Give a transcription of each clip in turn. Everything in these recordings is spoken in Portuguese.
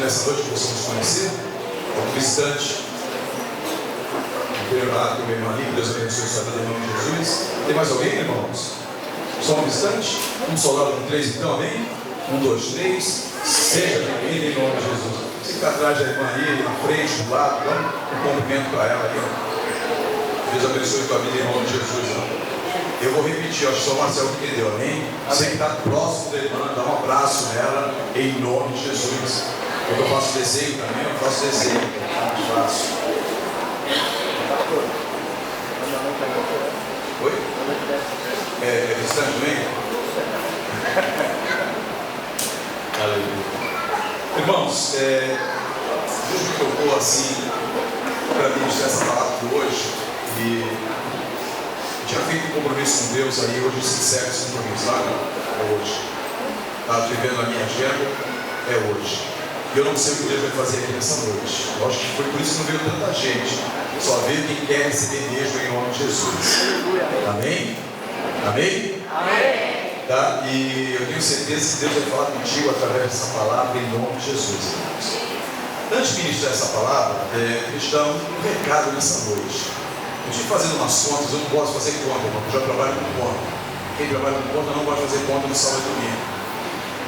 nessa noite que possamos conhecer. Outro instante. Obrigado, meu irmão ali, que Deus abençoe sua vida em nome de Jesus. Tem mais alguém, irmãos? Só um instante. Um soldado com 3, então, amém? 1, 2, 3. Seja bem-vindo em nome de Jesus. Você que está atrás da irmã aí, na frente, do lado, dá um cumprimento para ela aí. Deus abençoe tua vida em nome de Jesus. Eu vou repetir, acho que só o Marcelo que entendeu, amém? Você que está próximo da irmã, dá um abraço nela em nome de Jesus. Quando eu faço desenho também, eu faço desenho. Eu faço. Oi? É cristã também? Aleluia. Irmãos, Deus me tocou assim para ministrar essa palavra de hoje e tinha feito um compromisso com Deus aí, hoje se encerra esse compromisso, sabe? É hoje. Estava vivendo a minha agenda, é hoje. E eu não sei o que Deus vai fazer aqui nessa noite. Eu acho que foi por isso que não veio tanta gente. Só veio quem quer receber mesmo em nome de Jesus. Amém? Amém? Amém. Tá? E eu tenho certeza que Deus vai falar contigo através dessa palavra em nome de Jesus, irmãos. Antes de ministrar essa palavra, cristão, um recado nessa noite. Eu estive fazendo umas contas, eu não gosto de fazer conta, irmão, eu já trabalho com conta. Quem trabalha com conta não gosta de fazer conta no sábado e domingo.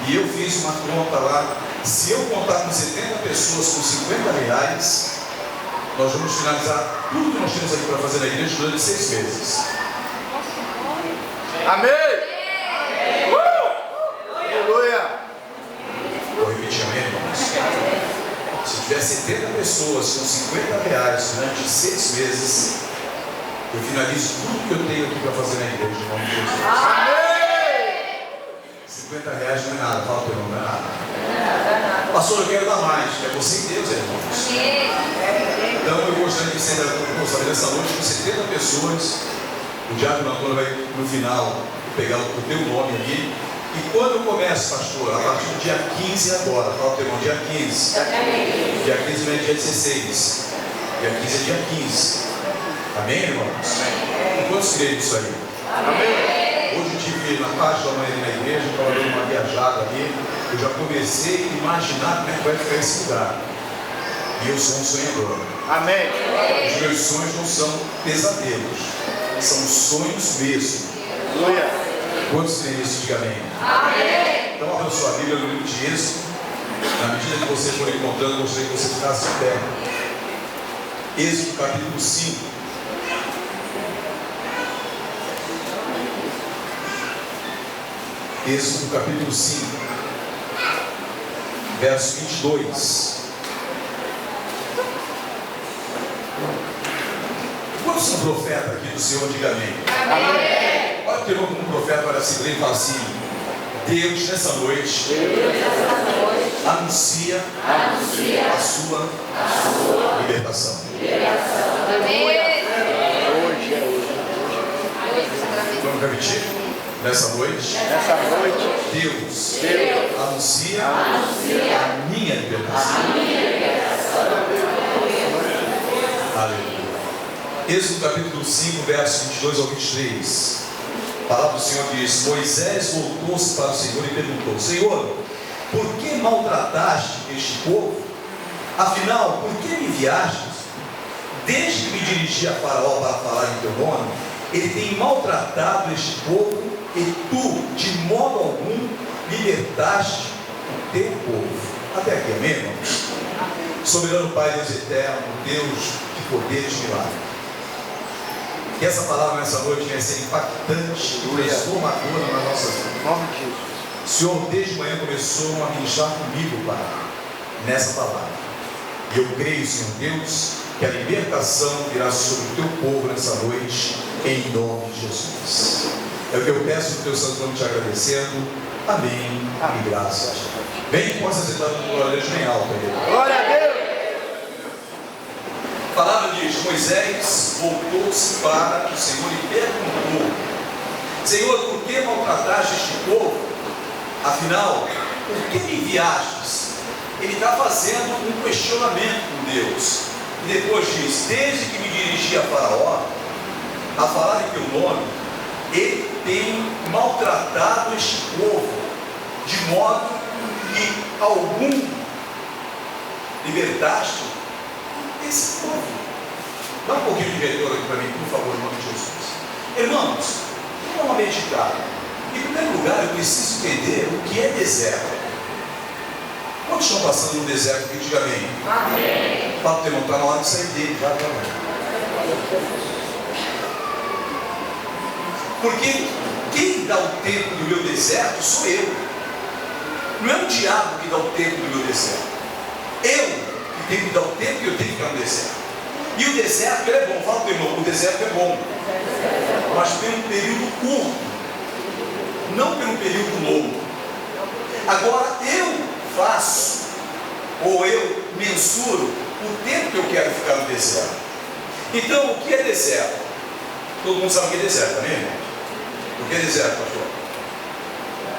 E eu fiz uma conta lá. Se eu contar com 70 pessoas com R$50, nós vamos finalizar tudo que nós temos aqui para fazer na igreja durante 6 meses. Amém! Aleluia! Vou repetir, amém, irmãos? Se tiver 70 pessoas com R$50 durante 6 meses, eu finalizo tudo que eu tenho aqui para fazer na igreja, em nome de Jesus. Amém! R$50 não é nada, fala para o irmão, não é nada. Pastor, eu quero dar mais. É você e Deus, irmãos. Então eu gostaria de ser nessa noite com 70 pessoas. O Diácono Antônio vai no final pegar o teu nome ali. E quando eu começo, pastor, a partir do dia 15 agora, fala para o teu irmão, dia 15. Dia 15 não é dia 16. Dia 15 é dia 15. Amém, irmãos? Quantos creem nisso aí? Amém! Hoje eu estive na parte da manhã na igreja, estava dando uma viajada ali. Eu já comecei a imaginar como é que vai ficar esse lugar. E eu sou um sonhador. Amém. Os meus sonhos não são pesadelos, são sonhos mesmo. Aleluia. Quantos creem nisso? Diga amém. Amém. Então abra sua Bíblia no livro de Êxodo. Na medida que você for encontrando, eu gostaria que você ficasse de pé. Êxodo capítulo 5. Êxodo capítulo 5, verso 22. Quantos são profetas aqui do Senhor? Diga amém. Amém. Olha o teu irmão como um profeta, olha assim, ele fala assim: Deus nessa noite, anuncia a sua libertação. Amém. Vamos repetir? Nessa noite, Deus anuncia a minha libertação. Aleluia. Êxodo capítulo 5, verso 22 ao 23. A palavra do Senhor diz: Moisés voltou-se para o Senhor e perguntou: Senhor, por que maltrataste este povo? Afinal, por que me enviastes? Desde que me dirigi a Faraó para falar em teu nome, ele tem maltratado este povo, e tu, de modo algum, libertaste o teu povo. Até aqui, amém, irmãos? Soberano Pai, Deus eterno, Deus de poder e de milagre. Que essa palavra nessa noite venha ser impactante e transformadora nas nossas vidas. O Senhor desde manhã começou a ministrar comigo, Pai, nessa palavra. E eu creio, Senhor Deus, que a libertação virá sobre o teu povo nessa noite, em nome de Jesus. É o que eu peço no teu santo nome, te agradecendo. Amém. E graças. Bem, possa sentar no glória a Deus bem alto. Glória a Deus. A palavra diz: Moisés voltou-se para o Senhor e perguntou: Senhor, por que maltrataste este povo? Afinal, por que me enviastes? Ele está fazendo um questionamento com Deus. E depois diz: desde que me dirigi a Faraó a falar em teu nome, ele tem maltratado este povo, de modo que algum libertaste esse povo. Dá um pouquinho de retorno aqui para mim, por favor, em nome de Jesus. Irmãos, vamos meditar. Em primeiro lugar, eu preciso entender o que é deserto. Quantos estão passando no deserto aqui? Diga amém. Amém. Fala para o irmão, está na hora de sair dele, já está. Porque quem dá o tempo do meu deserto sou eu. Não é o diabo que dá o tempo do meu deserto. Eu que tenho que dar o tempo que eu tenho que ficar no deserto. E o deserto ele é bom. Fala para o irmão, o deserto é bom. Mas tem um período curto. Não tem um período longo. Agora eu faço, ou eu mensuro o tempo que eu quero ficar no deserto. Então, o que é deserto? Todo mundo sabe o que é deserto, não é, irmão? O que é deserto, pastor?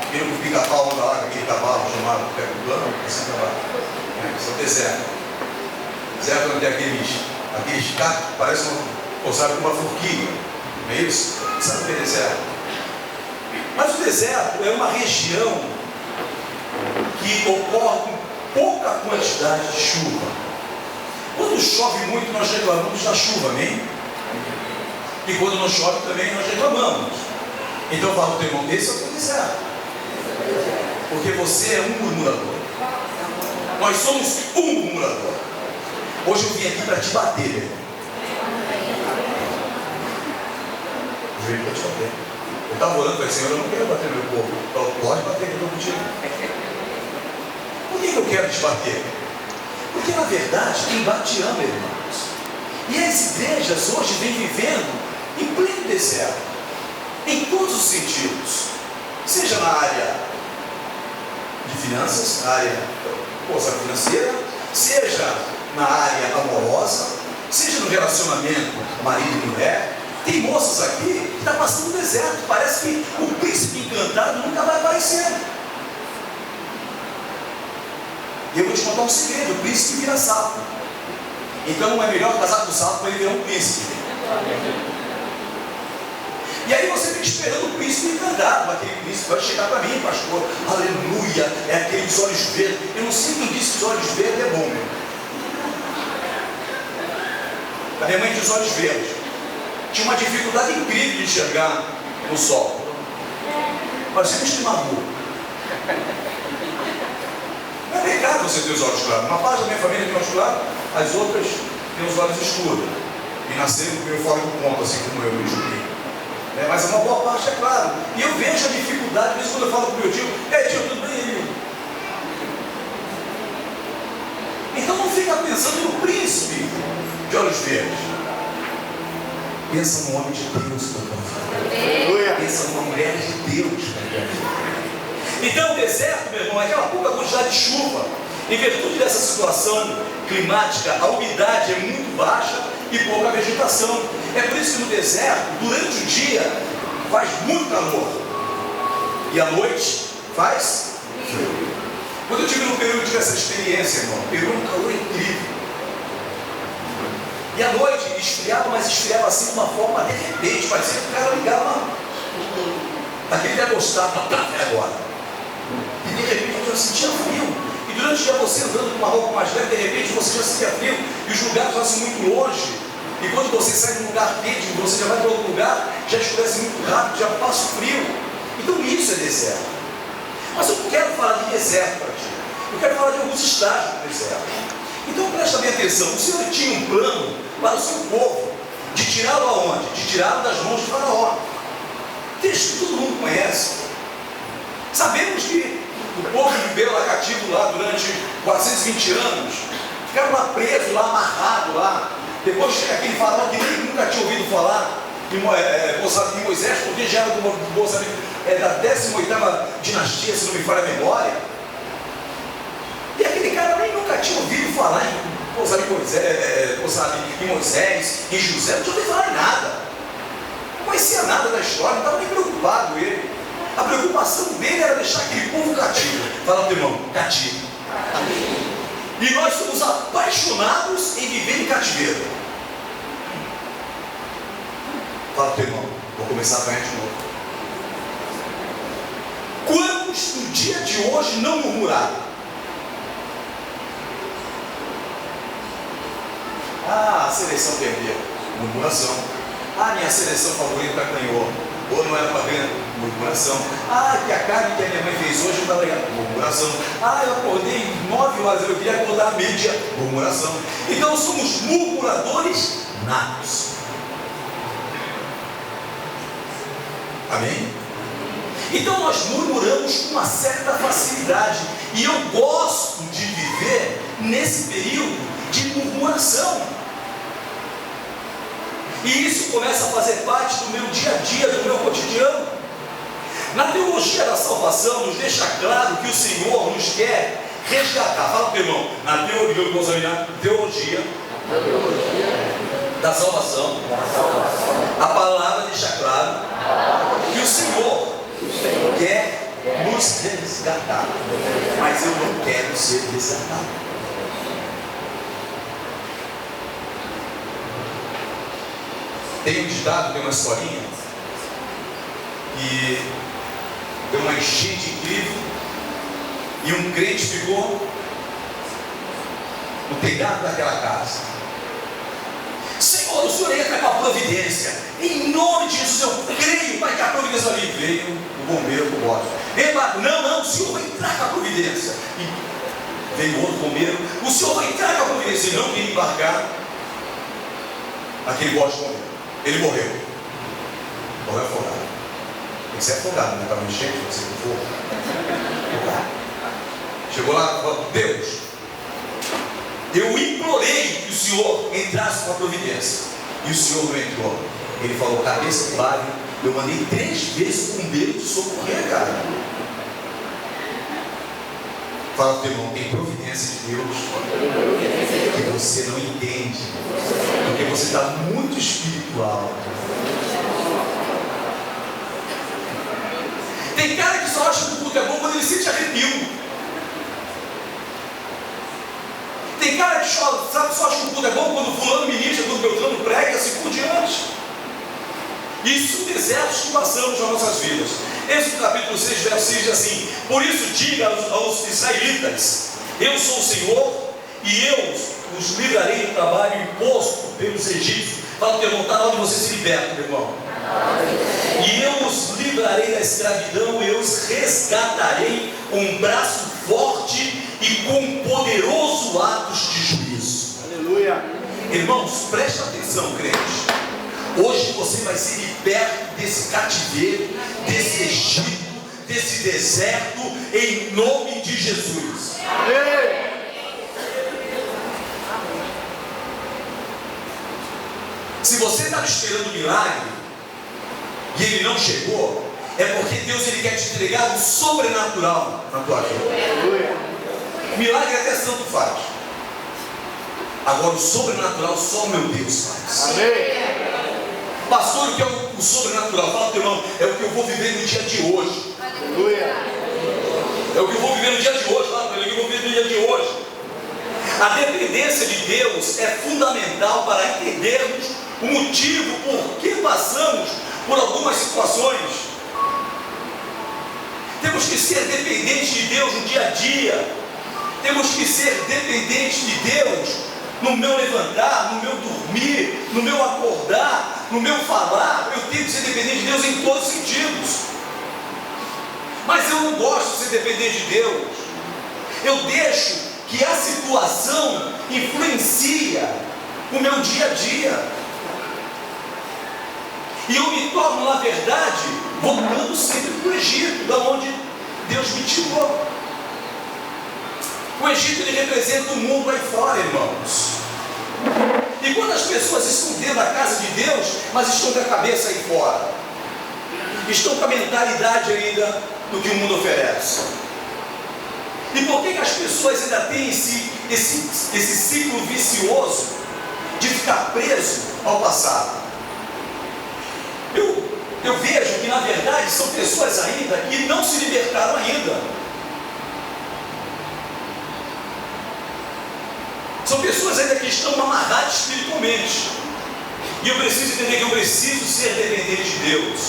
Aquele que fica a palma da água, aquele cavalo chamado plano, assim cavalo. Isso é o deserto. Deserto não tem aqueles cactos que parecem sabe, com uma forquilha. Não é isso? Sabe o que é deserto? Mas o deserto é uma região que ocorre com pouca quantidade de chuva. Quando chove muito, nós reclamamos da chuva, amém? E quando não chove também, nós reclamamos. Então eu falo, irmão, esse é o teu deserto. Porque você é um murmurador. Nós somos um murmurador. Hoje eu vim aqui para te bater, meu irmão. Eu vim para te bater. Eu estava orando para o Senhor, eu não quero bater meu povo. Então, pode bater que eu estou contigo. Por que eu quero te bater? Porque na verdade quem bate ama, irmãos. E as igrejas hoje vêm vivendo em pleno deserto, em todos os sentidos, seja na área de finanças, na área financeira, seja na área amorosa, seja no relacionamento marido e mulher. Tem moças aqui que estão passando no deserto, parece que o príncipe encantado nunca vai aparecer. E eu vou te contar um segredo: o príncipe vira sapo. Então é melhor casar com o sapo para ele virar um príncipe. E aí você fica esperando o príncipe encantado. Aquele príncipe vai chegar para mim, pastor, aleluia, é aquele dos olhos verdes. Eu não sei quem disse que os olhos verdes é bom, meu. A minha mãe tinha os olhos verdes. Tinha uma dificuldade incrível de enxergar no sol. Parecia um esquimador. Não é pecado você ter os olhos claros. Uma parte da minha família tem olhos claros, as outras têm os olhos escuros. E nasceram meio fora do ponto, assim como eu, me julguei. Mas uma boa parte é claro. E eu vejo a dificuldade, por isso quando eu falo com o meu tio, tio, tudo bem? Então não fica pensando no príncipe de olhos verdes. Pensa no homem de Deus, papai. Pensa numa mulher de Deus, papai. Então o deserto, meu irmão, é aquela pouca quantidade de chuva. Em virtude dessa situação climática, a umidade é muito baixa e pouca vegetação. É por isso que no deserto, durante o dia, faz muito calor. E à noite faz frio. Quando eu estive no Peru, eu tive essa experiência, irmão. O Peru é um calor incrível. E à noite esfriava, mas esfriava assim de uma forma de repente. Parecia que o cara ligava aquele termostato agora. E de repente você sentia frio. E durante o dia você andando com uma roupa mais leve, de repente você já sentia frio. E os lugares já são muito longe. E quando você sai de um lugar quente, você já vai para outro lugar, já escurece muito rápido, já passa o frio. Então isso é deserto. Mas eu não quero falar de deserto para ti. Eu quero falar de alguns estágios do deserto. Então presta bem atenção. O Senhor tinha um plano para o seu povo, de tirá-lo aonde? De tirá-lo das mãos de Faraó. Texto que todo mundo conhece. Sabemos que o povo viveu lá cativo lá durante 420 anos. Ficaram lá presos, lá amarrados lá. Depois chega aquele Faraó que nem nunca tinha ouvido falar em Moisés, porque já era da 18ª dinastia, se não me falha a memória. E aquele cara nem nunca tinha ouvido falar em Moisés, em José, não tinha ouvido falar em nada. Não conhecia nada da história, não estava nem preocupado ele. A preocupação dele era deixar aquele povo cativo. Fala para o irmão, cativo. E nós somos apaixonados em viver em cativeiro. Fala para o irmão, vou começar a ganhar de novo. Quantos no dia de hoje não murmuraram? Ah, a seleção perdeu. Murmuração. Ah, minha seleção favorita ganhou. Ou não era para ganhar. Murmuração. Ah, que a carne que a minha mãe fez hoje não está legal. Murmuração. Ah, eu acordei 9 horas, eu queria acordar à meia-dia. Murmuração. Então somos murmuradores natos. Amém? Então nós murmuramos com uma certa facilidade. E eu gosto de viver nesse período de murmuração. E isso começa a fazer parte do meu dia a dia, do meu cotidiano. Na teologia da salvação nos deixa claro que o Senhor nos quer resgatar. Fala para o irmão, na teologia da salvação, a palavra deixa claro que o Senhor quer nos resgatar, mas eu não quero ser resgatado. Tem um ditado, tem uma historinha, que deu uma enchente incrível, e um crente ficou no telhado daquela casa. Senhor, o Senhor entra com a providência, em nome de Jesus, eu creio, Pai, que a providência ali. Veio o bombeiro com o bote. Não, o Senhor vai entrar com a providência. E veio outro bombeiro, o Senhor vai entrar com a providência. E não queria embarcar aquele bote bombeiro. Ele morreu. Morreu afogado. Tem que ser afogado, né? Para não encher, se você for. Chegou lá e falou: Deus, eu implorei que o Senhor entrasse com a providência. E o Senhor não entrou. Ele falou: cabeça de bagre. Eu mandei 3 vezes o bombeiro te socorrer, cara. Fala para o irmão, tem providência de Deus que você não entende, porque você está muito espiritual. Tem cara que só acha que o culto é bom quando ele sente arrepio. Tem cara que só acha que o culto é bom quando fulano ministra, quando Beltrano prega e assim por diante. Isso desertos que passamos nas nossas vidas. Êxodo capítulo 6, verso 6 diz assim: por isso diga aos israelitas: eu sou o Senhor, e eu os livrarei do trabalho imposto pelos egípcios. Fala que está na hora de você se liberta, meu irmão. E eu os livrarei da escravidão, e eu os resgatarei com um braço forte e com poderoso atos de juízo. Aleluia. Irmãos, preste atenção, crente. Hoje você vai ser liberto desse cativeiro, desse Egito, desse deserto, em nome de Jesus. Amém. Se você estava esperando um milagre e ele não chegou, é porque Deus ele quer te entregar o sobrenatural na tua vida. Aleluia. Milagre até santo faz. Agora o sobrenatural só o meu Deus faz. Amém. Pastor, o que é o sobrenatural? Fala para o irmão, é o que eu vou viver no dia de hoje. Aleluia. É o que eu vou viver no dia de hoje. Fala para ele, é o que eu vou viver no dia de hoje. A dependência de Deus é fundamental para entendermos o motivo por que passamos por algumas situações. Temos que ser dependentes de Deus no dia a dia. Temos que ser dependentes de Deus no meu levantar, no meu dormir, no meu acordar, no meu falar. Eu tenho que ser dependente de Deus em todos os sentidos. Mas eu não gosto de ser dependente de Deus. Eu deixo que a situação influencia o meu dia a dia. E eu me torno, na verdade, voltando sempre para o Egito, da onde Deus me tirou. O Egito ele representa o mundo aí fora, irmãos. E quando as pessoas estão dentro da casa de Deus, mas estão com a cabeça aí fora, estão com a mentalidade ainda do que o mundo oferece. E por que as pessoas ainda têm esse ciclo vicioso de ficar preso ao passado? Eu vejo que na verdade são pessoas ainda que não se libertaram ainda. São pessoas ainda que estão amarradas espiritualmente. E eu preciso entender que eu preciso ser dependente de Deus.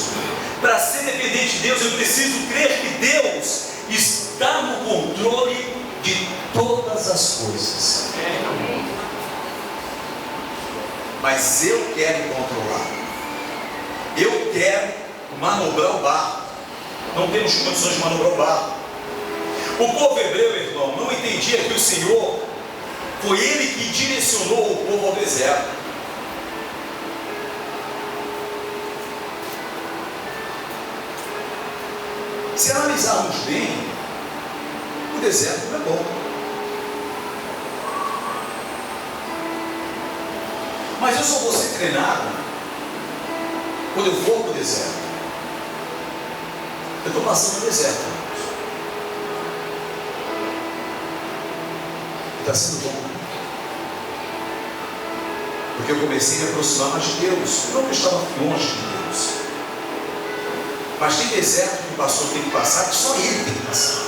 Para ser dependente de Deus, eu preciso crer que Deus está no controle de todas as coisas. mas eu quero controlar. Eu quero manobrar o barco. Não temos condições de manobrar o barco. O povo hebreu, irmão, não entendia que o Senhor foi Ele que direcionou o povo ao deserto. Se analisarmos bem, o deserto não é bom. Mas eu só vou ser treinado quando eu for para o deserto. Eu estou passando no deserto, irmãos. Está sendo bom. Porque eu comecei a me aproximar mais de Deus. Não que eu estava longe de Deus. Mas tem deserto que o pastor tem que passar, que só ele tem que passar.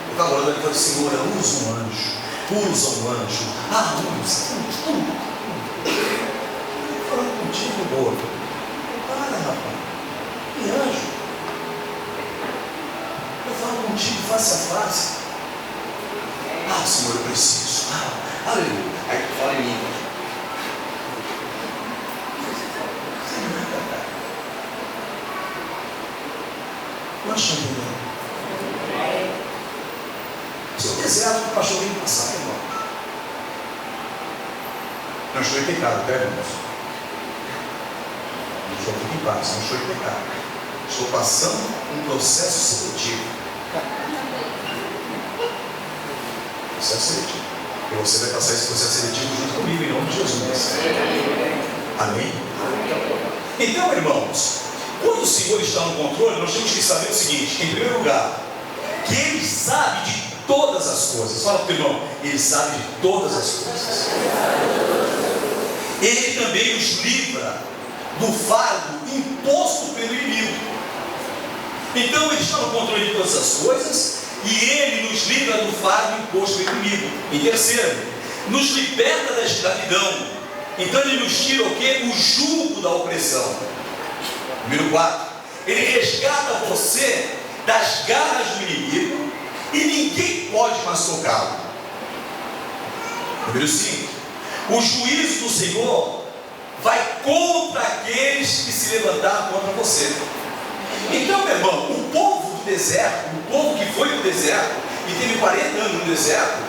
Eu estava orando e falei, Senhor, usa um anjo. Usa um anjo. Usa. Estou falando contigo, morto. Para, rapaz. Que anjo. Eu falo contigo face a face. Senhor, eu preciso. Aleluia. Aí tu fala em mim. Não estou entendendo. Se o deserto que o pastor tem que passar, irmão. Não estou em pecado, tá, irmãos? Não estou em paz, não estou em pecado. Estou passando um processo seletivo. Processo seletivo. E você vai passar esse processo seletivo junto comigo, em nome de Jesus. Amém? Então, irmãos, quando o Senhor está no controle, nós temos que saber o seguinte: em primeiro lugar, que Ele sabe de todas as coisas. Fala para o irmão, Ele sabe de todas as coisas. Ele também nos livra do fardo imposto pelo inimigo. Então Ele está no controle de todas as coisas e Ele nos livra do fardo imposto pelo inimigo. Em terceiro, nos liberta da escravidão. Então Ele nos tira o quê? O jugo da opressão. Número 4, Ele resgata você das garras do inimigo e ninguém pode mais tocá-lo. Número 5, o juízo do Senhor vai contra aqueles que se levantaram contra você. Então, meu irmão, o povo do deserto, o povo que foi do deserto e teve 40 anos no deserto,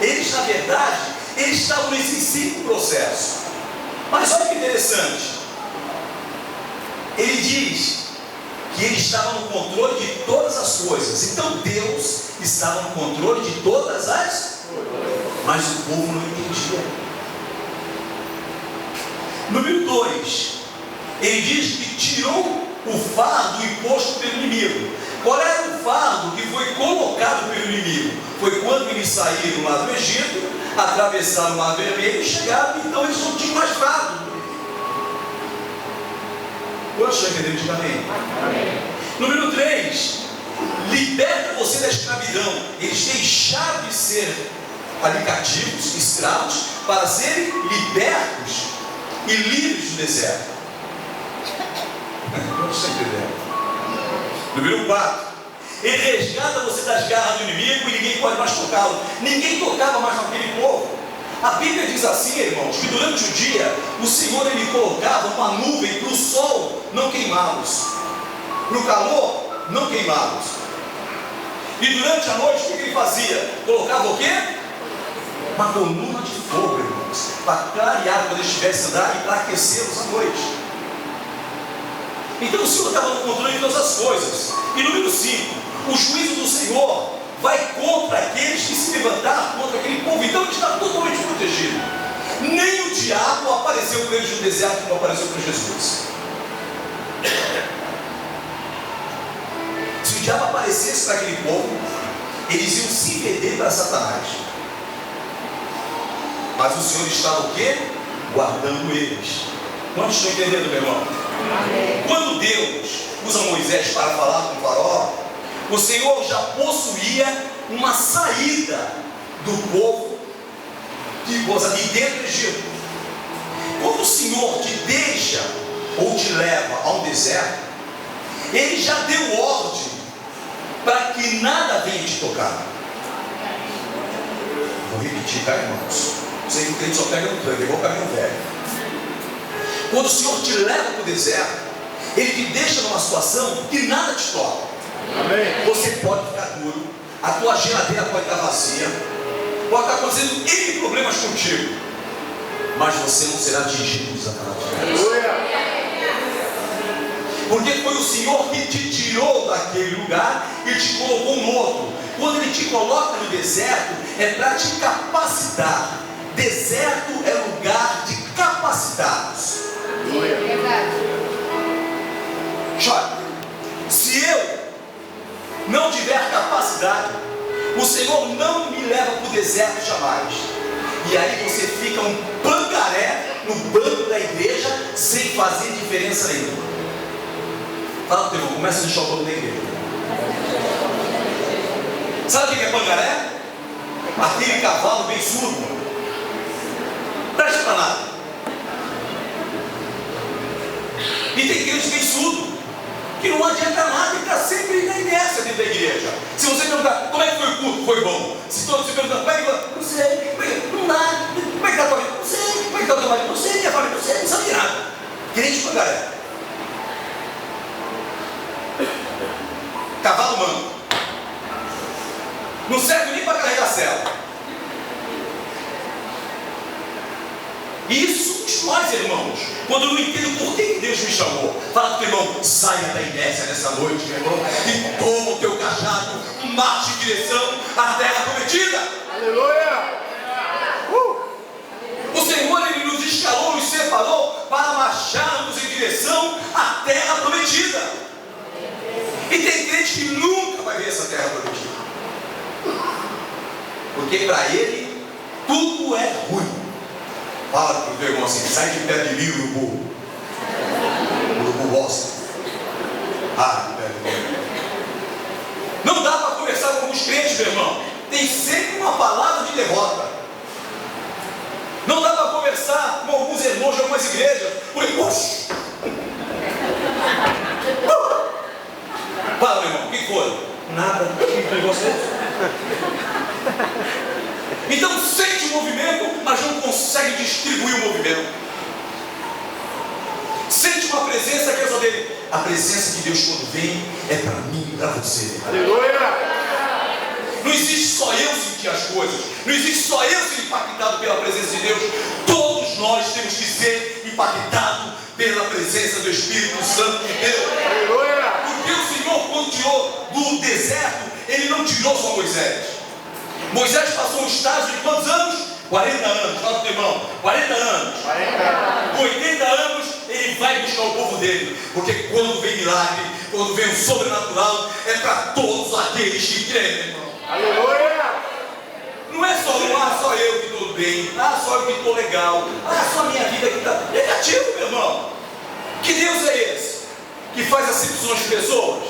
eles, na verdade, eles estavam nesses 5 processos. Mas olha que interessante, ele diz que ele estava no controle de todas as coisas. Então Deus estava no controle de todas as coisas, mas o povo não entendia. Número 2, ele diz que tirou o fardo imposto pelo inimigo. Qual era o fardo que foi colocado pelo inimigo? Foi quando eles saíram lá do Egito, atravessaram o Mar Vermelho e chegaram, então eles não tinham mais fardo. Quantos estão entendendo? Diga amém. Número 3, liberta você da escravidão. Eles deixaram de ser ali cativos, escravos, para serem libertos e livres do deserto. Quantos estão entendendo? Número 4, ele resgata você das garras do inimigo e ninguém pode mais tocá-lo. Ninguém tocava mais naquele povo. A Bíblia diz assim, irmãos, que durante o dia o Senhor ele colocava uma nuvem para o sol não queimá-los, para o calor não queimá-los. E durante a noite o que ele fazia? Colocava o quê? Uma coluna de fogo, irmãos, para clarear quando eles estivessem andando e para aquecê-los à noite. Então o Senhor estava no controle de todas as coisas. E número 5, o juízo do Senhor vai contra aqueles que se levantaram contra aquele povo. Então ele está totalmente protegido. Nem o diabo apareceu para eles no deserto como apareceu para Jesus. Se o diabo aparecesse para aquele povo, eles iam se vender para Satanás. Mas o Senhor estava o quê? Guardando eles. Quantos estão entendendo, meu irmão? Amém. Quando Deus usa Moisés para falar com o faraó, o Senhor já possuía uma saída do povo de dentro do Egito. Quando o Senhor te deixa ou te leva a um deserto, Ele já deu ordem para que nada venha te tocar. Vou repetir, tá, irmãos? Sei que o crente só pega no tranco, igual o caminhão velho. Quando o Senhor te leva para o deserto, Ele te deixa numa situação que nada te toca. Amém. Você pode ficar duro, a tua geladeira pode estar vazia, pode estar acontecendo N problemas contigo, mas você não será atingido por Satanás. Aleluia. Porque foi o Senhor que te tirou daquele lugar e te colocou no outro. Quando Ele te coloca no deserto, é para te capacitar. Deserto é lugar de capacitados. Olha, se eu não tiver capacidade, o Senhor não me leva para o deserto jamais. E aí você fica um pangaré no banco da igreja sem fazer diferença nenhuma. Fala pro teu irmão, começa a deixar o banco da igreja. Sabe o que é pangaré? Aquele cavalo bem surdo. Presta para nada. E tem crente bem surdo, que não adianta nada e está sempre na inércia dentro da igreja. Se você perguntar, como é que foi o culto? Foi bom. Se todos se perguntam, como é que foi? Não sei, não dá. Como é que está a tua vida? Não sei. Como é que está o teu marido? Não sei, minha família, não sei, não sabe de nada. Crente pangaré. Cavalo manco. Não serve nem para carregar cela. E isso somos nós, irmãos. Quando eu não entendo por que Deus me chamou, fala para o teu irmão, saia da inércia nessa noite, meu irmão, e toma o teu cajado, marche em direção à terra prometida. Aleluia. O Senhor, Ele nos escalou, nos separou para marcharmos em direção à terra prometida. E tem crente que nunca vai ver essa terra prometida, porque para ele tudo é ruim. Fala para o teu irmão assim, sai de perto de mim, urubu. Urubu bosta. De perto de mim. Não dá para conversar com os crentes, meu irmão. Tem sempre uma palavra de derrota. Não dá para conversar com alguns irmãos de algumas igrejas. Porque, poxa. Fala, meu irmão, o que foi? Nada. Que negócio é esse? Então sente o movimento, mas não consegue distribuir o movimento. Sente uma presença que é só dele. A presença de Deus quando vem é para mim e para você. Aleluia. Não existe só eu sentir as coisas. Não existe só eu ser impactado pela presença de Deus. Todos nós temos que ser impactados pela presença do Espírito Santo de Deus. Aleluia. Porque o Senhor, quando tirou do deserto, Ele não tirou só Moisés. Moisés passou um estágio de quantos anos? 40 anos, fala pro teu irmão, 40 anos. 40 anos. Com 80 anos, ele vai buscar o povo dele. Porque quando vem milagre, quando vem o sobrenatural, é para todos aqueles que creem, irmão. Aleluia. Não é só só eu que estou bem, só eu que estou legal, só a minha vida que está negativo, meu irmão. Que Deus é esse? Que faz acepções de pessoas?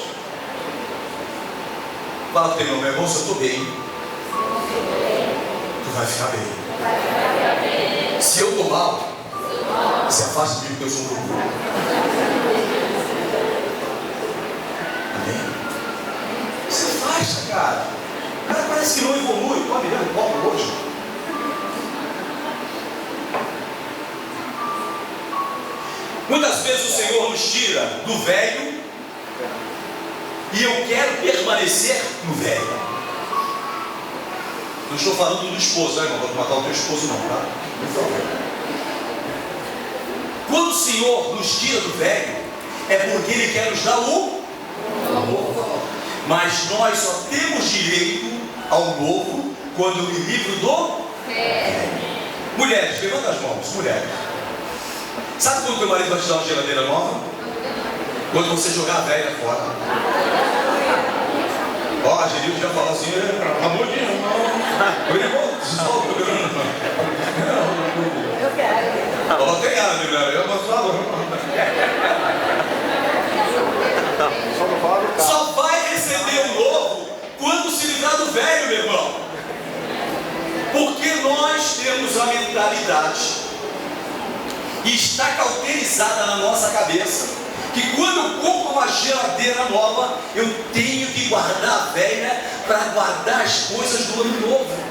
Fala pro teu irmão, meu irmão, se eu estou bem, tu vai ficar bem. Se eu estou mal, se afaste de mim, porque eu sou um grupo. Amém? Se afasta, cara. O cara parece que não evolui. Estou mirando copo hoje. Muitas vezes o Senhor nos tira do velho e eu quero permanecer no velho. Não estou falando do esposo, irmão, vou matar o teu esposo não, tá? Por favor. Quando o Senhor nos tira do velho, é porque Ele quer nos dar o novo. Mas nós só temos direito ao novo quando eu me livro do velho. Mulheres, levanta as mãos, mulheres. Sabe quando teu marido vai te dar uma geladeira nova? Quando você jogar a velha fora. Ó, a Genildo já falou assim, amor de irmão. Eu quero. Ó, tem ela, né? Eu não falo. Só vai receber o novo quando se livrar do velho, meu irmão. Porque nós temos a mentalidade e está cauterizada na nossa cabeça que quando eu compro uma geladeira nova, eu tenho que guardar a velha para guardar as coisas do ano novo.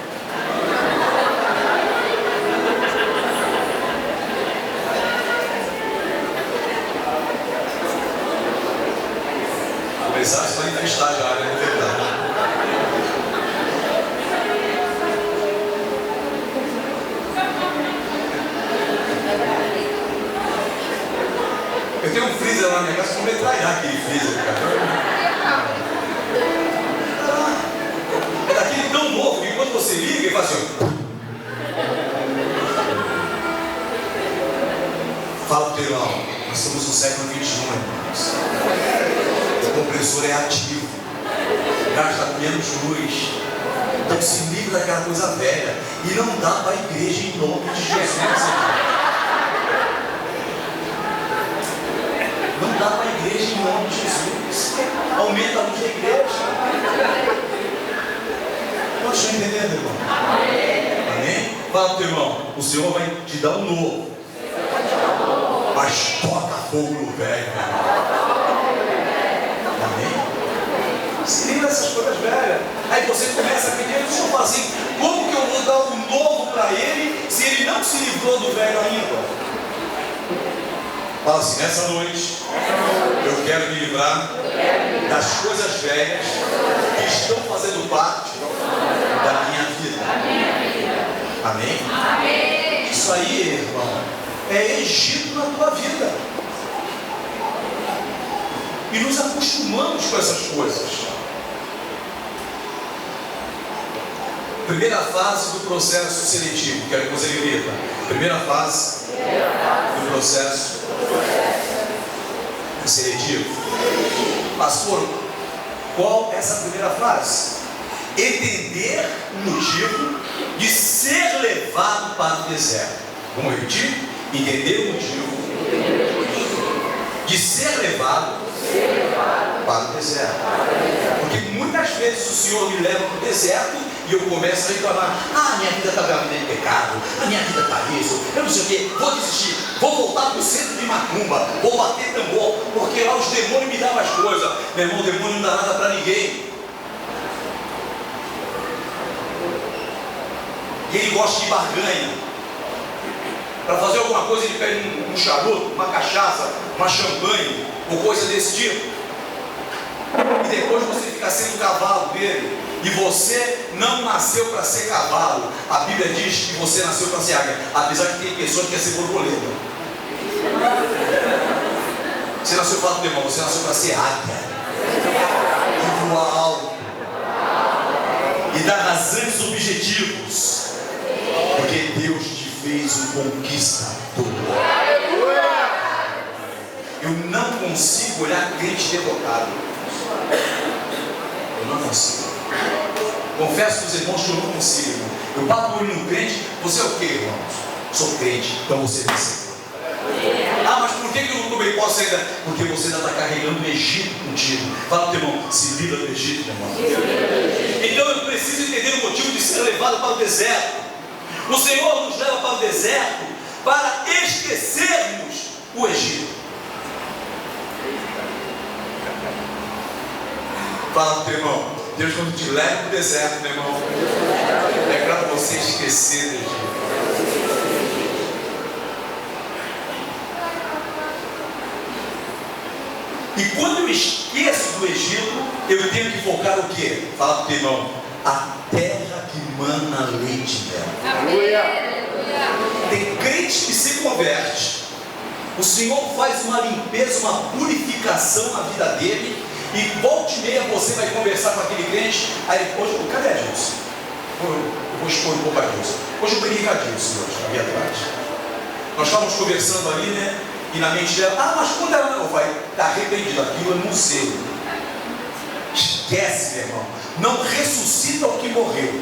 minha casa, como metralhar que ele fez, cara. É daquele tão novo que quando você liga, ele faz assim. Fala pro teu irmão, nós estamos no século XXI, irmãos. O compressor é ativo, gasta menos luz. Então se livra daquela coisa velha. E não dá para a igreja em nome de Jesus. Não dá para a igreja em nome de Jesus. Aumenta a luz da igreja. Nós estamos entendendo, irmão? Amém? Fala pro teu irmão, o Senhor vai te dar um novo. Mas toca fogo no velho. Amém? Se livra dessas coisas velhas. Aí você começa a pedir, deixa eu falar assim, como que eu vou dar um novo para ele se ele não se livrou do velho ainda? Fala assim, nessa noite eu quero me livrar das coisas velhas que estão fazendo parte da minha vida. Amém? Isso aí, irmão, é Egito na tua vida. E nos acostumamos com essas coisas. Primeira fase do processo seletivo. Quero que você repita. Primeira fase do processo seletivo. Pastor, qual é essa primeira fase? Entender o motivo de ser levado para o deserto. Vamos repetir? Entender o motivo de ser levado para o deserto. Porque muitas vezes o Senhor me leva para o deserto e eu começo a reclamar. Ah, minha vida está gravida em pecado. A minha vida está isso. Eu não sei o que. Vou desistir. Vou voltar para o centro de macumba. Vou bater tambor. Porque lá os demônios me davam as coisas. Meu irmão, o demônio não dá nada para ninguém. E ele gosta de barganha. Para fazer alguma coisa ele pede um charuto, uma cachaça, uma champanhe ou coisa desse tipo. E depois você fica sendo o cavalo dele. E você não nasceu para ser cavalo. A Bíblia diz que você nasceu para ser águia. Apesar que tem pessoas que querem ser borboleta. Você nasceu para o irmão, você nasceu para ser águia. E voar alto. E dar rasantes objetivos. Porque Deus te fez um conquistador. Eu não consigo olhar crente derrotado. Eu não consigo. Confesso para os irmãos que eu não consigo, irmão. Eu bato o olho no crente. Você é o que, irmãos? Sou crente, então você venceu. Ah, mas por que eu não também posso ainda? Porque você ainda está carregando o Egito contigo. Fala para o irmão, se livra do Egito, irmão. Então eu preciso entender o motivo de ser levado para o deserto. O Senhor nos leva para o deserto para esquecermos o Egito. Fala para o teu irmão, Deus quando te leva para o deserto, meu irmão, é para você esquecer do Egito. E quando eu esqueço do Egito, eu tenho que focar o quê? Fala para o teu irmão, a terra que mana leite e mel. Tem crente que se converte, o Senhor faz uma limpeza, uma purificação na vida dele, e volta e meia você vai conversar com aquele crente. Aí hoje, cadê a Dilson? Eu vou expor um pouco a Dilson. Hoje eu peguei com a Dilson hoje, ali atrás. Nós estávamos conversando ali, né? E na mente dela, mas quando ela não vai, está arrependido, aquilo é museu. Esquece, meu irmão. Não ressuscita o que morreu.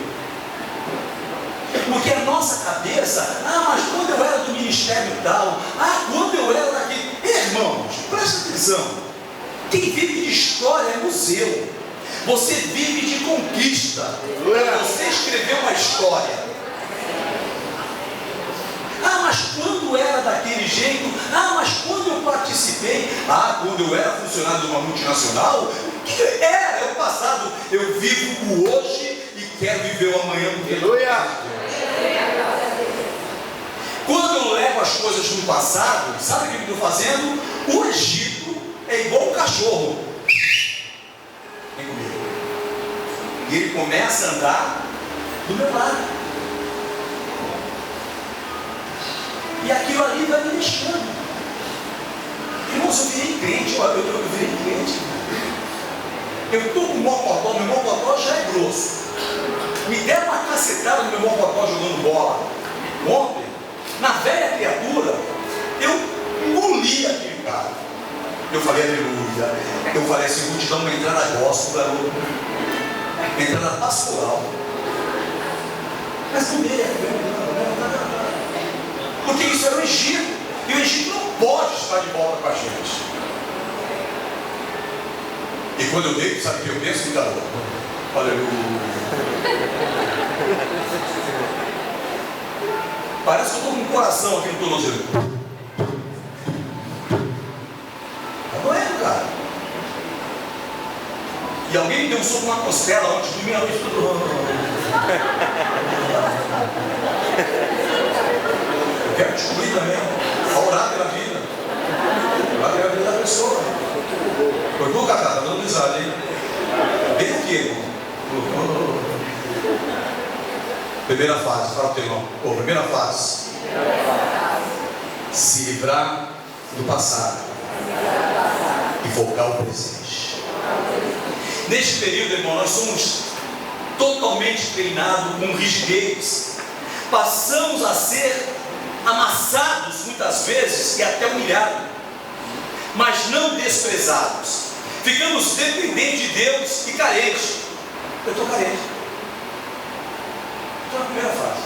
Porque a nossa cabeça, mas quando eu era do ministério tal, quando eu era daquele. Irmãos, presta atenção. Quem vive de história é museu. Você vive de conquista. Você escreveu uma história. Mas quando era daquele jeito? Mas quando eu participei? Quando eu era funcionário de uma multinacional? O que era? É o passado. Eu vivo o hoje e quero viver o amanhã. Quando eu levo as coisas no passado, sabe o que eu estou fazendo? O Egito é igual um cachorro. Vem comigo. E ele começa a andar do meu lado. E aquilo ali vai me deixando. Irmãos, eu virei crente, eu virei crente. Eu estou com o mocotó, meu mocotó já é grosso. Me deram uma cacetada no meu mocotó jogando bola. Ontem, na velha criatura, eu engoli aquele cara. Eu falei aleluia. Eu falei assim, vou te dar uma entrada gospel, garoto. Uma entrada pastoral. Mas não é. Porque isso era o Egito. E o Egito não pode estar de volta com a gente. E quando eu deito, sabe o que eu penso, garoto? Aleluia. Parece que eu estou com o coração aqui no tornozelo. Tá doendo, cara. E alguém me deu um soco na costela antes de meia-noite. Eu quero descobrir também, a orar pela vida. Orar pela vida da pessoa. Foi tu, Cacá, tá dando risada, hein? Bem aqui, irmão. Primeira fase, fala pro teu irmão. Primeira fase. Se livrar do passado e focar o presente. Neste período, irmão, nós somos totalmente treinados com rigidez. Passamos a ser amassados muitas vezes e até humilhados, mas não desprezados. Ficamos dependentes de Deus e carentes. Eu estou carente. Estou na primeira fase.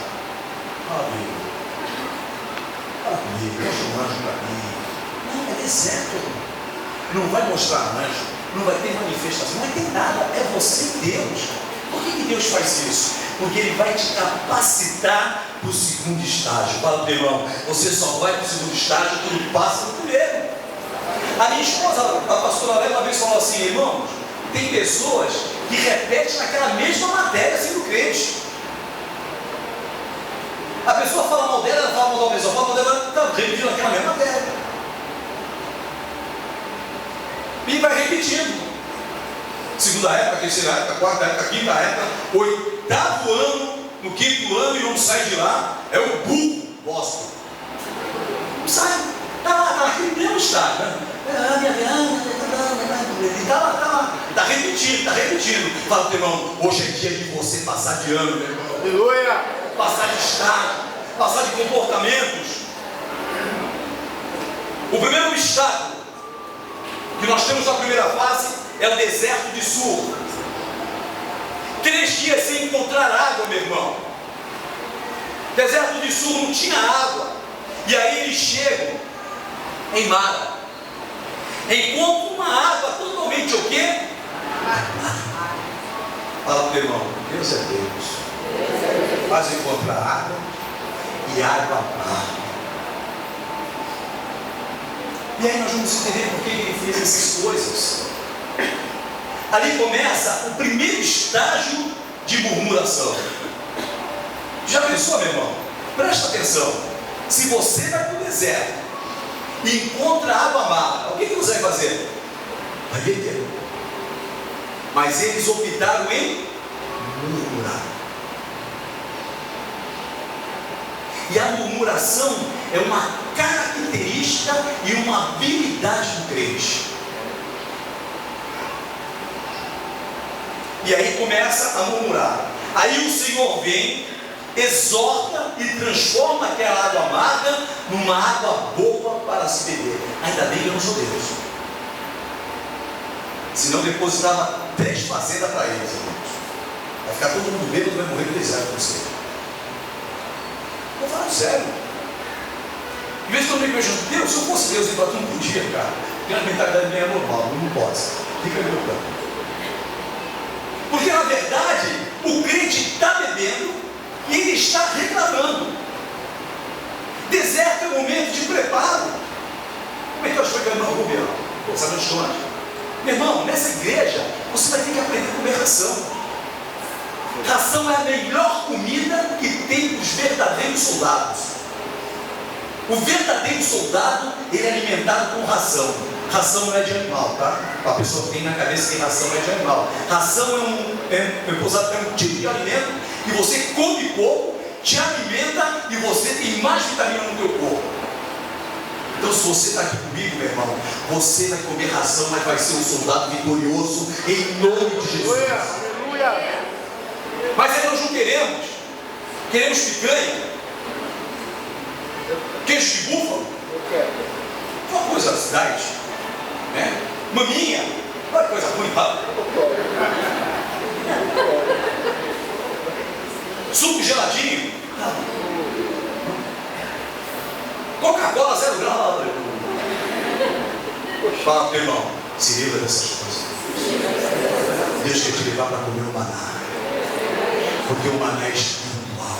Fala comigo. Fala comigo. Mostra um anjo para mim. Não, é deserto. Não vai mostrar anjo. Não vai ter manifestação. Não vai ter nada. É você e Deus. Por que Deus faz isso? Porque Ele vai te capacitar para o segundo estágio. Fala para o irmão. Você só vai para o segundo estágio quando passa no primeiro. A minha esposa, a pastora Léa, uma vez falou assim: irmãos, tem pessoas que repetem naquela mesma matéria sendo crente. A pessoa fala mal dela, ela fala mal da pessoa, fala mal dela, ela está repetindo naquela mesma matéria. E vai repetindo. Segunda época, terceira época, quarta época, quinta época, oitavo ano, no quinto ano e não sai de lá, é o burro gospel. Não sai. Está lá, está naquele mesmo estágio, né? Está lá, está repetindo. Fala para o irmão, hoje é dia de você passar de ano, meu irmão. Aleluia. Passar de estágio, passar de comportamentos. O primeiro obstáculo que nós temos na primeira fase é o deserto de Sur. 3 dias sem encontrar água, meu irmão. Deserto de Sur não tinha água. E aí eles chegam em Mara. Encontram uma água totalmente o quê? Fala para o irmão, Deus é Deus. Faz encontrar água e água amarga. E aí nós vamos entender por que Ele fez essas coisas. Ali começa o primeiro estágio de murmuração. Já pensou, meu irmão? Presta atenção. Se você vai para o deserto e encontra água amarga, o que você vai fazer? Vai beber. Mas eles optaram em murmurar. E a murmuração é uma característica e uma habilidade do crente. E aí começa a murmurar. Aí o Senhor vem, exorta e transforma aquela água amarga numa água boa para se beber. Ainda bem que eu não sou Deus. Senão depositava 3 fazendas para eles, irmãos. Vai ficar todo mundo bêbado, vai morrer no deserto com você. Vou falar sério. Em vez de eu me pergunto, Deus, se eu fosse Deus, eu não podia, cara. Tem uma mentalidade meio anormal, não pode. Fica no meu campo. Porque na verdade, o crente está bebendo e ele está reclamando. Deserto é o momento de preparo. Como é que eu acho que eu não vou ver? Pô, sabe onde estou? Meu irmão, nessa igreja, você vai ter que aprender a comer ração. Ração é a melhor comida que tem os verdadeiros soldados. O verdadeiro soldado, ele é alimentado com ração. Ração não é de animal, tá? A pessoa que tem na cabeça que ração é de animal. Ração é um tipo de alimento que você come pouco, te alimenta e você tem mais vitamina no teu corpo. Então, se você está aqui comigo, meu irmão, você vai comer ração, mas vai ser um soldado vitorioso em nome de Jesus. Aleluia. Mas aí nós não queremos. Queremos picanha, queijo de búfalo, uma coisa diet, né? Maminha, uma coisa ruim, tá? Suco geladinho, Coca-Cola 0 grau. Fala, meu irmão, se livra dessas coisas. Deus quer te levar para comer o maná, porque o maná é espiritual,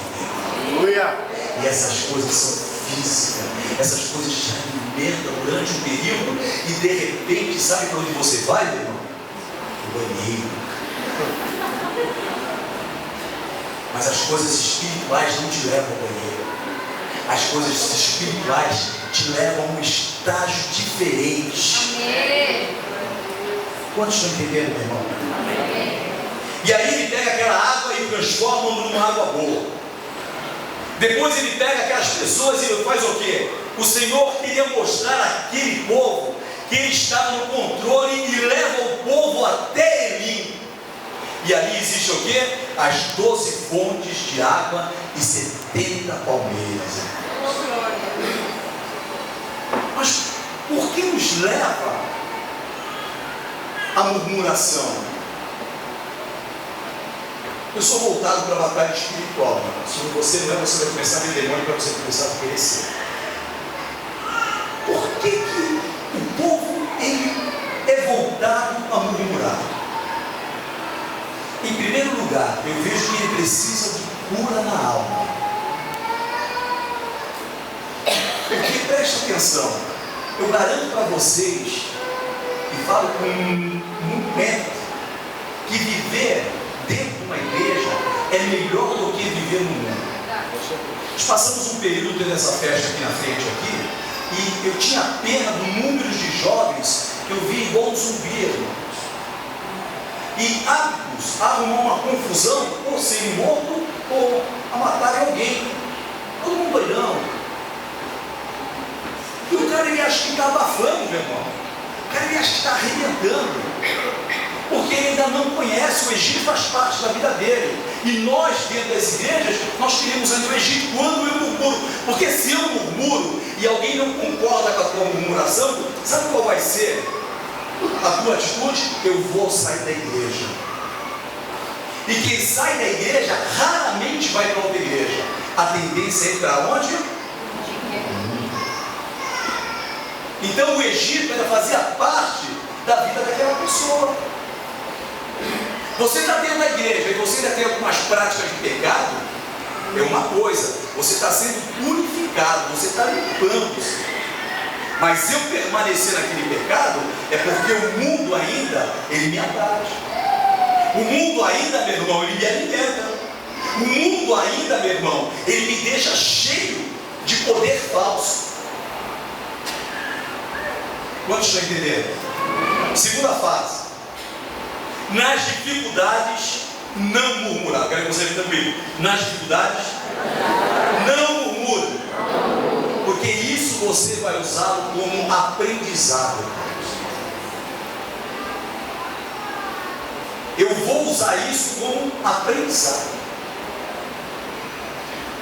meu irmão. E essas coisas são físicas, essas coisas te alimentam durante um período e de repente, sabe para onde você vai, meu irmão? O banheiro. Mas as coisas espirituais não te levam ao banheiro. As coisas espirituais te levam a um estágio diferente. Amém. Quantos estão entendendo, meu irmão? Amém. E aí ele pega aquela água e transforma numa água boa. Depois ele pega aquelas pessoas e faz o quê? O Senhor queria mostrar àquele povo que ele estava no controle e leva o povo até Elim. E ali existe o quê? As 12 fontes de água e 70 palmeiras. Mas por que nos leva a murmuração? Eu sou voltado para a batalha espiritual, né? Se você não é, você vai começar a ver demônio para você começar a querer ser. Por que o povo ele é voltado a murmurar? Em primeiro lugar, eu vejo que ele precisa de cura na alma. Porque presta atenção, eu garanto para vocês, e falo com muito método, que viver dentro de uma igreja é melhor do que viver no mundo. Nós passamos um período tendo essa festa aqui na frente aqui, e eu tinha pena do número de jovens que eu vi igual um zumbi, irmãos. E aptos a arrumar uma confusão, ou serem mortos, ou a matarem alguém. Todo mundo doidão. E o cara ele acha que está abafando, meu irmão. O cara ele acha que está arrebentando. Porque ele ainda não conhece, o Egito faz parte da vida dele. E nós, dentro das igrejas, nós queremos ainda o Egito quando eu murmuro. Porque se eu murmuro e alguém não concorda com a tua murmuração, sabe qual vai ser a tua atitude? Eu vou sair da igreja. E quem sai da igreja raramente vai para outra igreja. A tendência é ir para onde? Então o Egito ainda fazia parte da vida daquela pessoa. Você está dentro da igreja e você ainda tem algumas práticas de pecado, é uma coisa, você está sendo purificado, você está limpando-se. Mas se eu permanecer naquele pecado, é porque o mundo ainda, ele me abate. O mundo ainda, meu irmão, ele me alimenta. O mundo ainda, meu irmão, ele me deixa cheio de poder falso. Quantos estão entendendo? Segunda fase. Nas dificuldades, não murmurar. Quero que você repita comigo. Nas dificuldades, não murmure. Porque isso você vai usá-lo como aprendizado. Eu vou usar isso como aprendizado.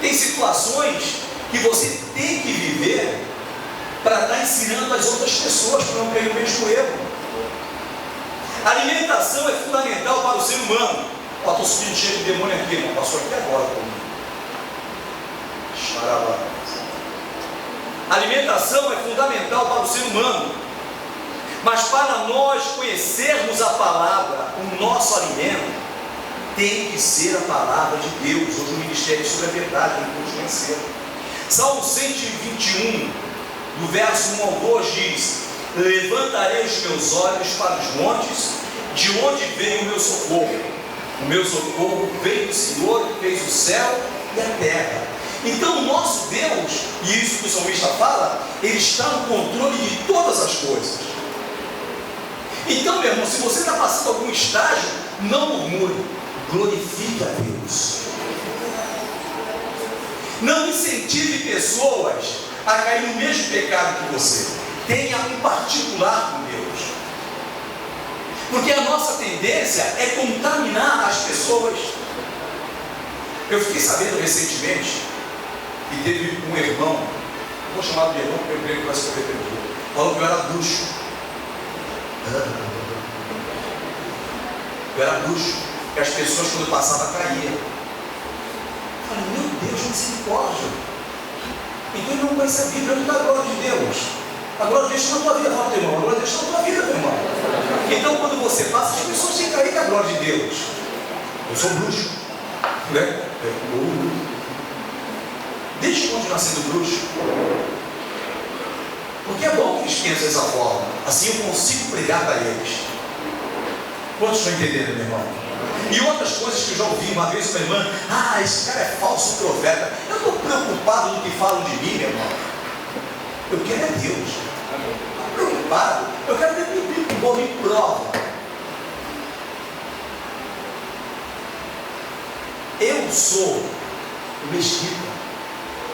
Tem situações que você tem que viver para estar ensinando as outras pessoas para não cair no mesmo erro. A alimentação é fundamental para o ser humano. Ó, estou subindo cheio de demônio aqui, irmão. Passou aqui agora comigo. A alimentação é fundamental para o ser humano. Mas para nós conhecermos a palavra, o nosso alimento tem que ser a palavra de Deus. Hoje o ministério sobre a verdade, vamos conhecer. Salmo 121, do verso 1 ao 2 diz: levantarei os meus olhos para os montes, de onde vem o meu socorro. O meu socorro vem do Senhor que fez o céu e a terra. Então o nosso Deus, e isso que o salmista fala, ele está no controle de todas as coisas. Então, meu irmão, se você está passando algum estágio, não murmure, glorifique a Deus. Não incentive pessoas a cair no mesmo pecado que você. Tenha um particular com Deus. Porque a nossa tendência é contaminar as pessoas. Eu fiquei sabendo recentemente que teve um irmão, vou chamar de irmão porque eu creio que vai se compreender, falou que eu era bruxo. Eu era bruxo, que as pessoas quando passavam caíam. Eu falei, meu Deus, misericórdia. Então ele não conhece a Bíblia, onde está a glória de Deus? A glória de Deus está na tua vida, fala teu irmão. A glória de Deus está na tua vida, meu irmão. Então quando você passa, as pessoas têm que cair com a glória de Deus. Eu sou bruxo, né? Deixa eu continuar sendo bruxo. Porque é bom que eles pensem dessa forma. Assim eu consigo pregar para eles. Quantos estão entendendo, meu irmão? E outras coisas que eu já ouvi uma vez, uma irmã, esse cara é falso profeta. Eu estou preocupado no que falam de mim, meu irmão. Eu quero é Deus. Estou preocupado. Eu quero ver que o Bíblia bom me prova. Eu sou mesquita.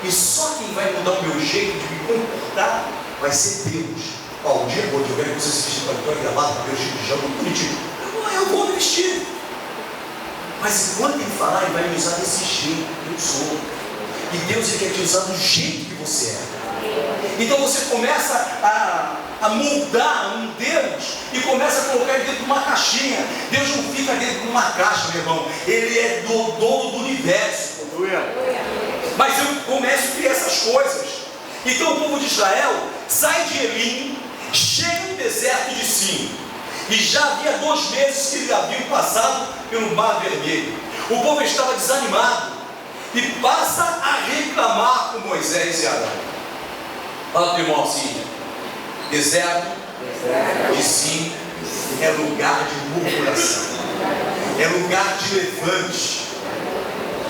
E só quem vai mudar o meu jeito de me comportar vai ser Deus. Um dia eu quero que você se vestir para a gravata, para ver o chico de jambo, muito bonitinho. Eu vou me vestir. Mas enquanto ele falar, ele vai me usar desse jeito que eu sou. E Deus ele quer te usar do jeito que você é. Então você começa a moldar um Deus e começa a colocar ele dentro de uma caixinha. Deus não fica dentro de uma caixa, meu irmão. Ele é dono do universo. Mas eu começo a criar essas coisas. Então o povo de Israel sai de Elim, chega no deserto de Sim. E já havia 2 meses que eles haviam passado pelo Mar Vermelho. O povo estava desanimado e passa a reclamar com Moisés e Arão. Fala para o irmão assim: deserto de Sim é lugar de murmuração, é lugar de levante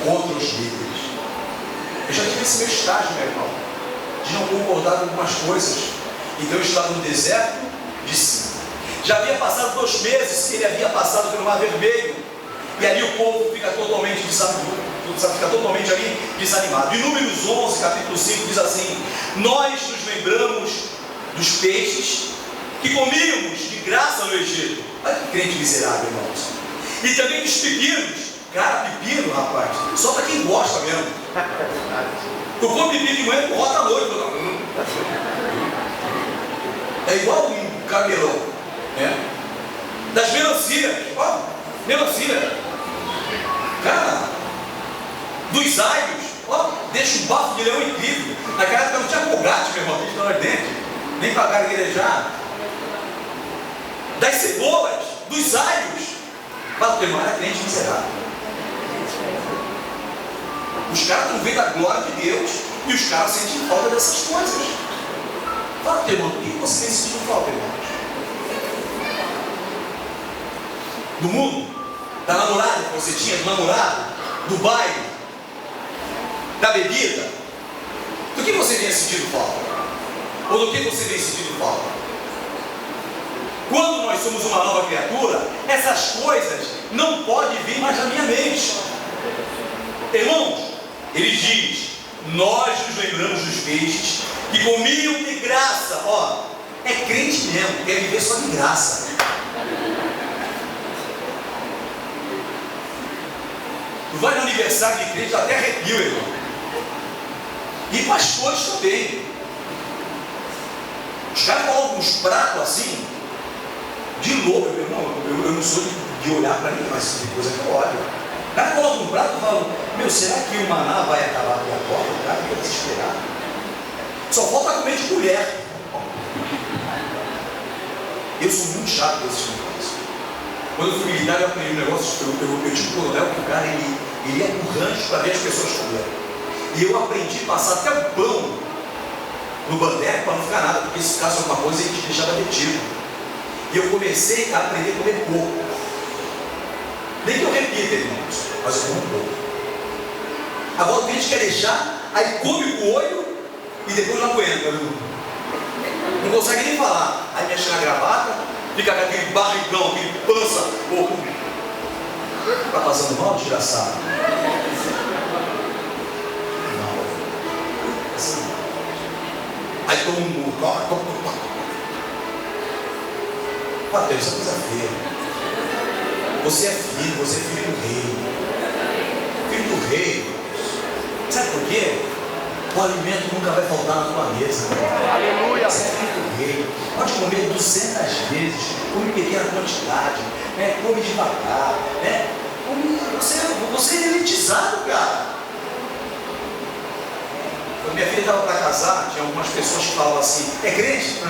contra os líderes. Eu já tive esse meu estágio, meu irmão, de não concordar com algumas coisas. Então eu estava no deserto de Sim. Já havia passado 2 meses que ele havia passado pelo Mar Vermelho. E ali o povo fica totalmente desanimado. Em Números 11, capítulo 5, diz assim: nós nos lembramos dos peixes que comíamos de graça no Egito. Olha que crente miserável, irmãos. E também dos pepinos. Cara, pepino, rapaz, só para quem gosta mesmo. Eu como pepino de manhã e rota à noite. É igual um camelão. Das melancias, melancia, cara, dos alhos, deixa um bafo de leão incrível. Naquela época não tinha colgate, meu irmão, estava ardente, nem para gaguejar. Das cebolas, dos alhos, fala, teu irmão era crente miserável. Os caras estão vendo a glória de Deus e os caras sentem falta dessas coisas. Fala, teu irmão, o que você tem sentido falta, irmão? Do mundo, da namorada que você tinha, do namorado, do baile, da bebida. Do que você tem sentido falta? Ou do que você tem sentido falta? Quando nós somos uma nova criatura, essas coisas não podem vir mais na minha mente. Irmãos, ele diz: nós nos lembramos dos peixes que comiam de graça. É crente mesmo, quer viver só de graça. Tu vai no aniversário de crente, até arrepio, irmão. E pastores também. Os caras colocam uns pratos assim, de louco, meu irmão. Eu não sou de olhar para mim, mas tem coisa que eu olho. O cara coloca um prato e fala: meu, será que o maná vai acabar aqui agora? O cara fica desesperado. Só falta comer de colher. Eu sou muito chato com esses negócios. Quando eu fui militar, eu aprendi um negócio. Eu tinha um coronel que o cara ele ia pro rancho para ver as pessoas comerem. E eu aprendi a passar até o pão no bandeco para não ficar nada, porque se ficasse alguma coisa, ele te deixava detido. E eu comecei a aprender a comer pouco. Nem que eu repita, irmãos, mas eu como pouco. Agora o gente quer deixar, aí come com o olho e depois não aguenta. Não consegue nem falar. Aí mexe na gravata, fica com aquele barrigão, aquele pança, pouco. Está passando mal, desgraçado? Não. Deus, isso é coisa feia. Você é filho do rei. Filho do rei. Sabe por quê? O alimento nunca vai faltar na tua mesa. Aleluia. Você é filho do rei. Pode comer 200 vezes, come em pequena quantidade, come devagar, Você é elitizado, cara. Quando minha filha estava para casar, tinha algumas pessoas que falavam assim: é crente?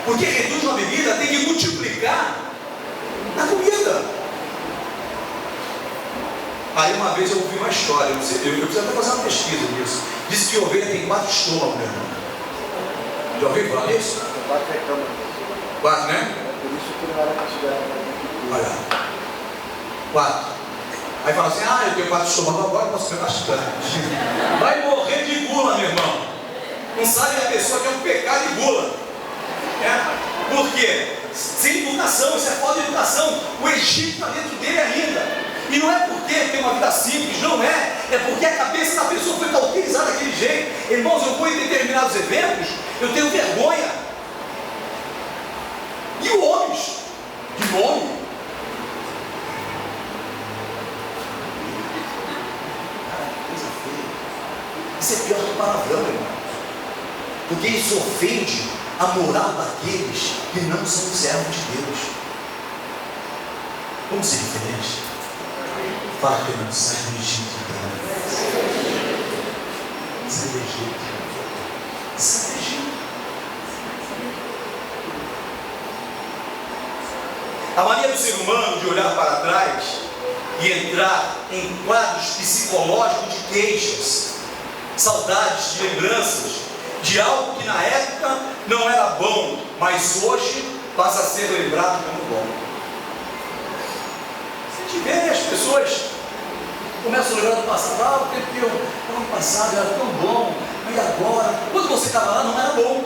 Porque reduz uma bebida, tem que multiplicar na comida. Aí uma vez eu ouvi uma história, eu preciso até fazer uma pesquisa nisso. Disse que ovelha tem 4 estômagos, meu irmão. Já ouviu falar nisso? 4, né? Por isso que não era castigado. Olha, 4. Aí fala assim: eu tenho 4 estômagos agora, posso comer bastante. Vai morrer de gula, meu irmão. Não sabe a pessoa que é um pecado de gula. Por quê? Sem educação, isso é falta de educação. O Egito está dentro dele ainda. E não é porque tem uma vida simples, não é. É porque a cabeça da pessoa foi cauterizada daquele jeito. Irmãos, eu vou em determinados eventos, eu tenho vergonha. E homens, de nome. Coisa feia. Isso é pior que palavrão, irmão. Porque isso ofende a moral daqueles que não são servos de Deus. Vamos ser diferentes. Fala que não sai do Egito. Sai do Egito. Sai do Egito. A mania do ser humano de olhar para trás e entrar em quadros psicológicos de queixas, saudades, de lembranças, de algo que na época não era bom, mas hoje passa a ser lembrado como bom. Se tiverem as pessoas começam a lembrar do passado, o tempo que ano passado era tão bom, e agora, quando você estava lá não era bom.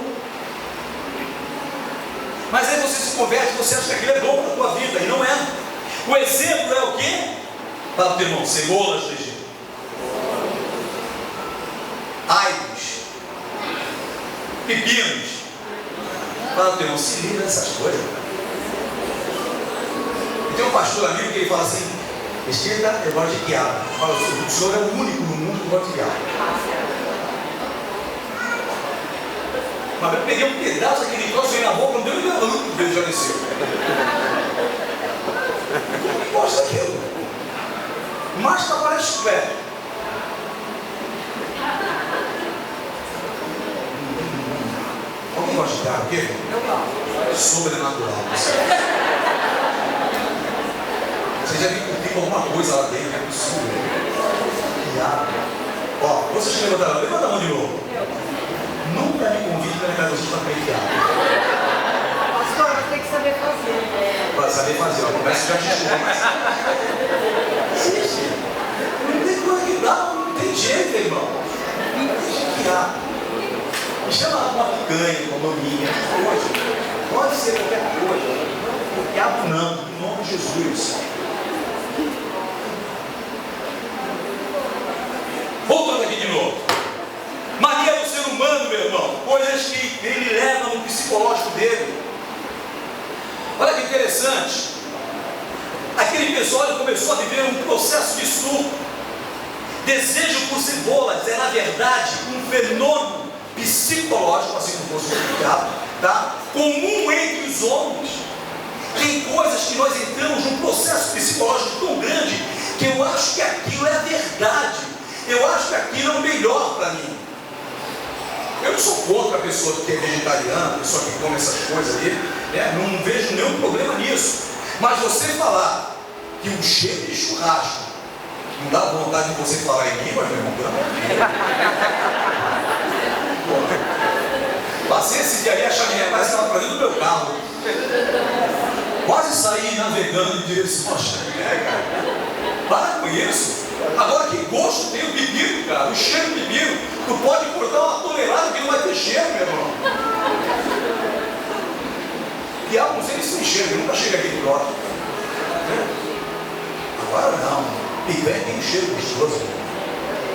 Mas aí você se converte, você acha que aquilo é bom para a tua vida, e não é. O exemplo é o quê? Fala para o teu irmão: cebolas do Egito, aipos, pepinos. Fala para o teu irmão: se liga nessas coisas. E tem um pastor amigo que ele fala assim: esquerda, eu gosto de quiabo. Fala: o senhor é o único no mundo que gosta de quiabo. Mas eu peguei um pedaço daquele troço aí na boca, não deu nem uma luta, Deus já desceu. Quem gosta daquilo? Máscara parece pé. Alguém gosta de quiabo? O quê? Eu não. Sobrenatural. Você já viu que tem alguma coisa lá dentro? É possível. Quiabo. Ó, vocês que levantaram, levanta a mão de novo. Nunca me convide para a casa para comer quiabo. Pastor, tem que saber fazer. Para saber fazer, ó. Começa já a desculpa, mas. Existe. Não tem coisa que dá, não tem jeito, irmão. Não tem quiabo. Me chama uma picanha, uma maminha, pode ser qualquer coisa. O quiabo não, em nome de Jesus. Voltando aqui de novo. Mania do ser humano, meu irmão. Coisas que ele leva no psicológico dele. Olha que interessante. Aquele pessoal começou a viver um processo de surto. Desejo por cebolas é, na verdade, um fenômeno psicológico, assim como fosse explicado, tá? Comum entre os homens. Tem coisas que nós entramos num processo psicológico tão grande que eu acho que aquilo é a verdade. Eu acho que aquilo é o melhor para mim. Eu não sou contra a pessoa que é vegetariana, a pessoa que come essas coisas ali, né? Não vejo nenhum problema nisso. Mas você falar que um cheiro de churrasco não dá vontade de você falar em língua, meu irmão, pelo amor de Deus. Passei esse dia ali, a chaminé parece que estava para dentro do meu carro. Quase saí navegando em direção à chaminé, cara. Para com isso. Agora, que gosto tem o pepino, cara? O cheiro do pepino. Tu pode cortar uma tonelada que não vai ter cheiro, meu irmão. Quiabo, não sei se tem cheiro, eu nunca cheguei aqui de próximo. Agora não. Picanha tem um cheiro gostoso.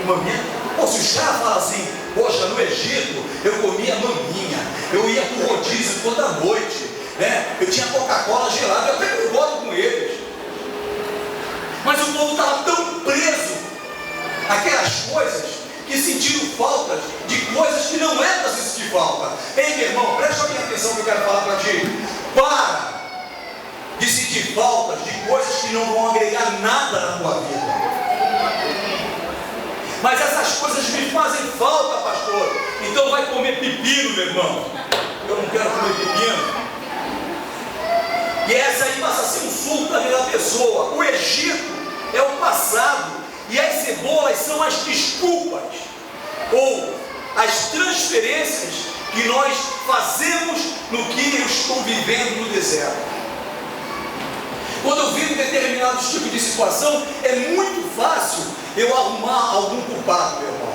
Maminha. Pô, se os caras falam assim, poxa, no Egito eu comia maminha, eu ia pro rodízio toda noite, né? Eu tinha Coca-Cola gelada, eu até concordo com eles. Mas o povo estava tão preso àquelas coisas que sentiram faltas de coisas que não é para se sentir falta. Ei, meu irmão, presta bem atenção que eu quero falar para ti. Para de sentir faltas de coisas que não vão agregar nada na tua vida. Mas essas coisas me fazem falta, pastor. Então vai comer pepino, meu irmão. Eu não quero comer pepino. E essa aí passa a ser um sul da vida da pessoa. O Egito é o passado. E as cebolas são as desculpas. Ou as transferências que nós fazemos no que eu estou vivendo no deserto. Quando eu vivo em determinados tipos de situação, é muito fácil eu arrumar algum culpado, meu irmão.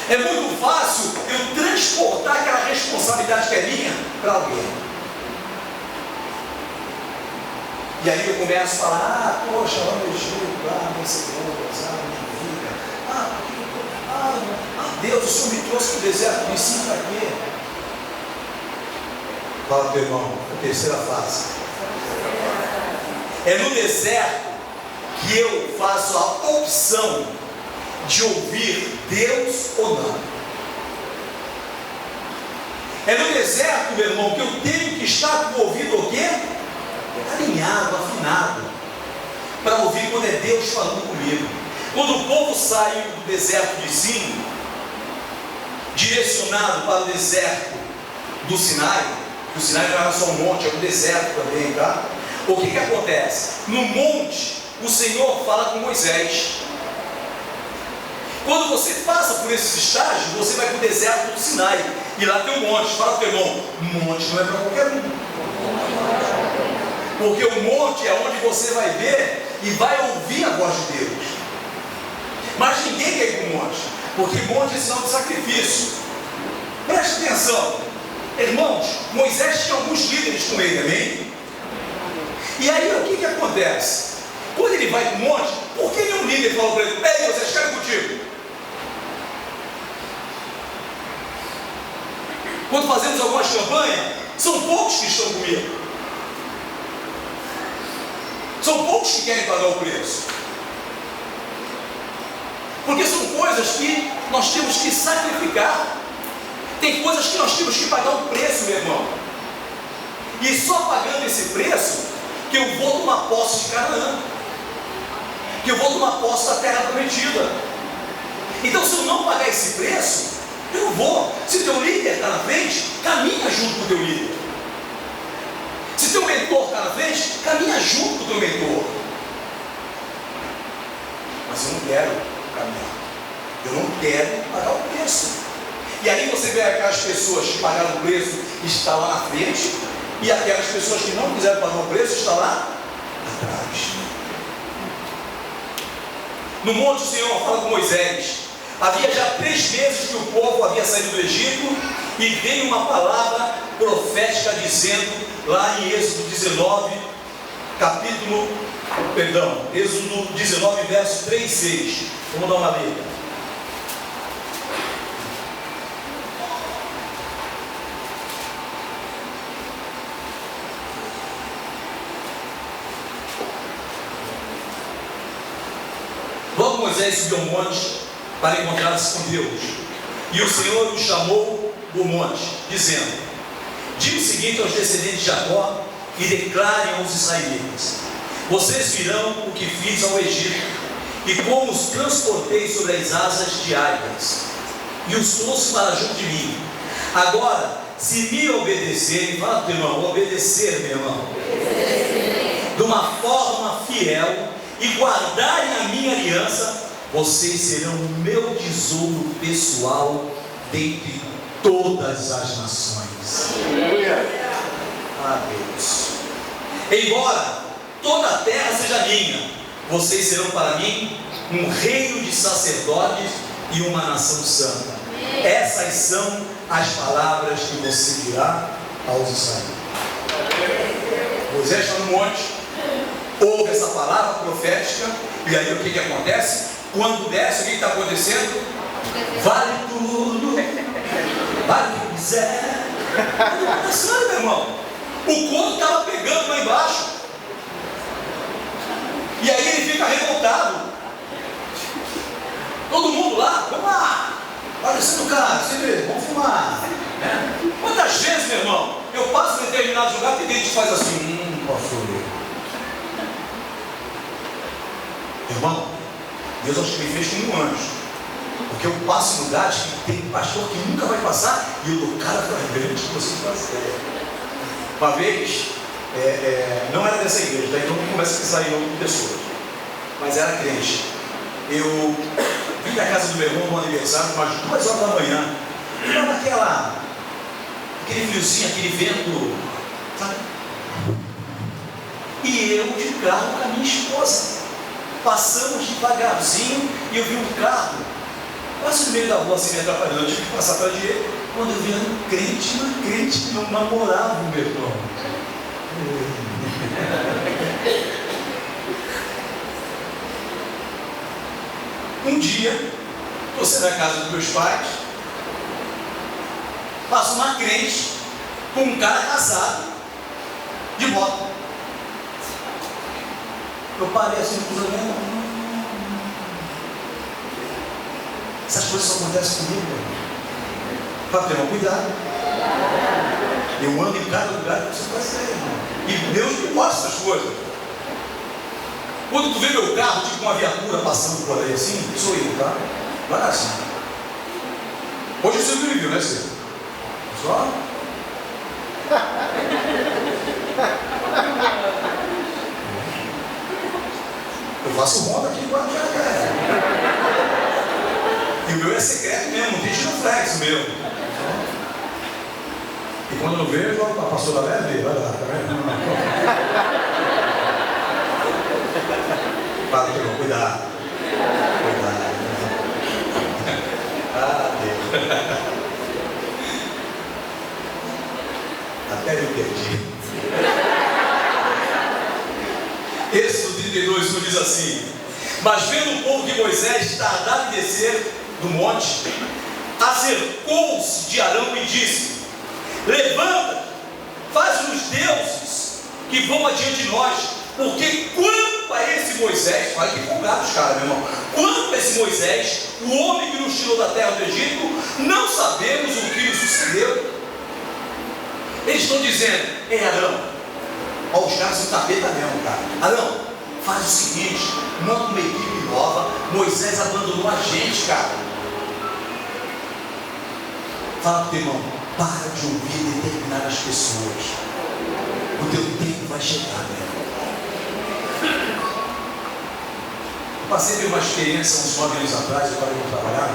É muito fácil eu transportar aquela responsabilidade que é minha para alguém. E aí eu começo a falar, poxa, lá no Egito, lá minhas cebolas, minha vida, Deus, o Senhor me trouxe para o deserto, me ensina para quê? Fala, meu irmão, a terceira fase. É no deserto que eu faço a opção de ouvir Deus ou não. É no deserto, meu irmão, que eu tenho que estar com o ouvido o quê? Alinhado, afinado, para ouvir quando é Deus falando comigo. Quando o povo saiu do deserto de Zin, direcionado para o deserto do Sinai, o Sinai não era só um monte, é um deserto também, tá? O que acontece? No monte, o Senhor fala com Moisés. Quando você passa por esses estágios, você vai para o deserto do Sinai, e lá tem um monte. Fala para o teu irmão, monte não é para qualquer um. Porque o monte é onde você vai ver e vai ouvir a voz de Deus. Mas ninguém quer ir para o monte, porque monte é sinal de sacrifício. Preste atenção, irmãos, Moisés tinha alguns líderes com ele, amém? E aí o que acontece? Quando ele vai para o monte, por que nenhum líder falou para ele, ei, Moisés, quero contigo? Quando fazemos algumas campanhas, são poucos que estão comigo. São poucos que querem pagar o preço. Porque são coisas que nós temos que sacrificar. Tem coisas que nós temos que pagar o preço, meu irmão. E só pagando esse preço que eu vou tomar posse de Canaã, que eu vou tomar posse da terra prometida. Então, se eu não pagar esse preço, eu não vou. Se o teu líder está na frente, caminha junto com o teu líder. Se teu mentor está na frente, caminha junto com o teu mentor. Mas eu não quero caminhar. Eu não quero pagar o preço. E aí você vê aquelas pessoas que pagaram o preço e estão lá na frente, e aquelas pessoas que não quiseram pagar o preço estão lá atrás. No monte o Senhor fala com Moisés. Havia já 3 meses que o povo havia saído do Egito, e veio uma palavra profética dizendo, lá em Êxodo 19, Êxodo 19, verso 3 e 6. Vamos dar uma lida. Logo Moisés subiu ao monte para encontrar-se com Deus. E o Senhor o chamou do monte, dizendo: diga o seguinte aos descendentes de Jacó e declarem aos israelitas: vocês virão o que fiz ao Egito, e como os transportei sobre as asas de águias, e os trouxe para junto de mim. Agora, se me obedecerem, fala para o irmão, obedecer, meu irmão, de uma forma fiel, e guardarem a minha aliança, vocês serão o meu tesouro pessoal dentre todas as nações. Ah, Deus. Embora toda a terra seja minha, vocês serão para mim um reino de sacerdotes e uma nação santa. Essas são as palavras que você dirá aos israelitas. Moisés está no monte, ouve essa palavra profética, e aí o que acontece? Quando desce, o que está acontecendo? Vale tudo, vale o que quiser, É sério, meu irmão. O couro estava pegando lá embaixo. E aí ele fica revoltado. Todo mundo lá, vamos lá. Olha, descendo o carro, vamos filmar. Quantas vezes, meu irmão, eu passo em determinado lugar e a gente faz assim, pastor. Irmão, Deus acho que me fez como um anjo. Porque eu passo em lugares que tem pastor que nunca vai passar e eu dou cara para grande que vocês fazem. Uma vez, não era dessa igreja, daí todo mundo começa a pensar em outras pessoas, mas era crente. Eu vim da casa do meu irmão no aniversário, umas 2 horas da manhã, e estava aquele friozinho, aquele vento, sabe? E eu de carro com a minha esposa, passamos devagarzinho e eu vi um carro, quase no meio da rua, assim me atrapalhando, eu tive que passar para a direita, quando eu vi um crente, uma crente que não namorava, meu irmão. Um dia, você na casa dos meus pais, passa uma crente com um cara casado, de moto. Eu parei assim no cruzamento. Essas coisas só acontecem comigo. Para ter um cuidado. Eu ando em cada lugar que você vai ser, irmão. E Deus me mostra essas coisas. Quando tu vê meu carro, tipo uma viatura passando por aí assim, sou eu, tá? Vai assim. Hoje você me viu, né, Cê? Só? Eu faço ronda aqui igual já, cara. E o meu é secreto mesmo, não tem giroflex meu. E quando eu vejo, a pastora leve, vai lá, tá vendo? Fala, irmão, cuidado. Cuidado. Ah, Deus. Até me perdi. Êxodo 32 diz assim: mas vendo o povo que Moisés tardava em descer do monte, acercou-se de Arão e disse: levanta, faz-nos deuses que vão adiante de nós, porque quanto a esse Moisés, olha que folgado os caras, meu irmão, quanto a esse Moisés, o homem que nos tirou da terra do Egito, não sabemos o que lhe sucedeu. Eles estão dizendo: ei, Arão, olha, os caras são capeta mesmo, cara. Arão, faz o seguinte, manda uma equipe nova. Moisés abandonou a gente, cara. Fala pro teu irmão: para de ouvir determinadas pessoas. O teu tempo vai chegar, meu irmão. Eu passei por uma experiência uns 9 anos atrás, eu parei de trabalhar.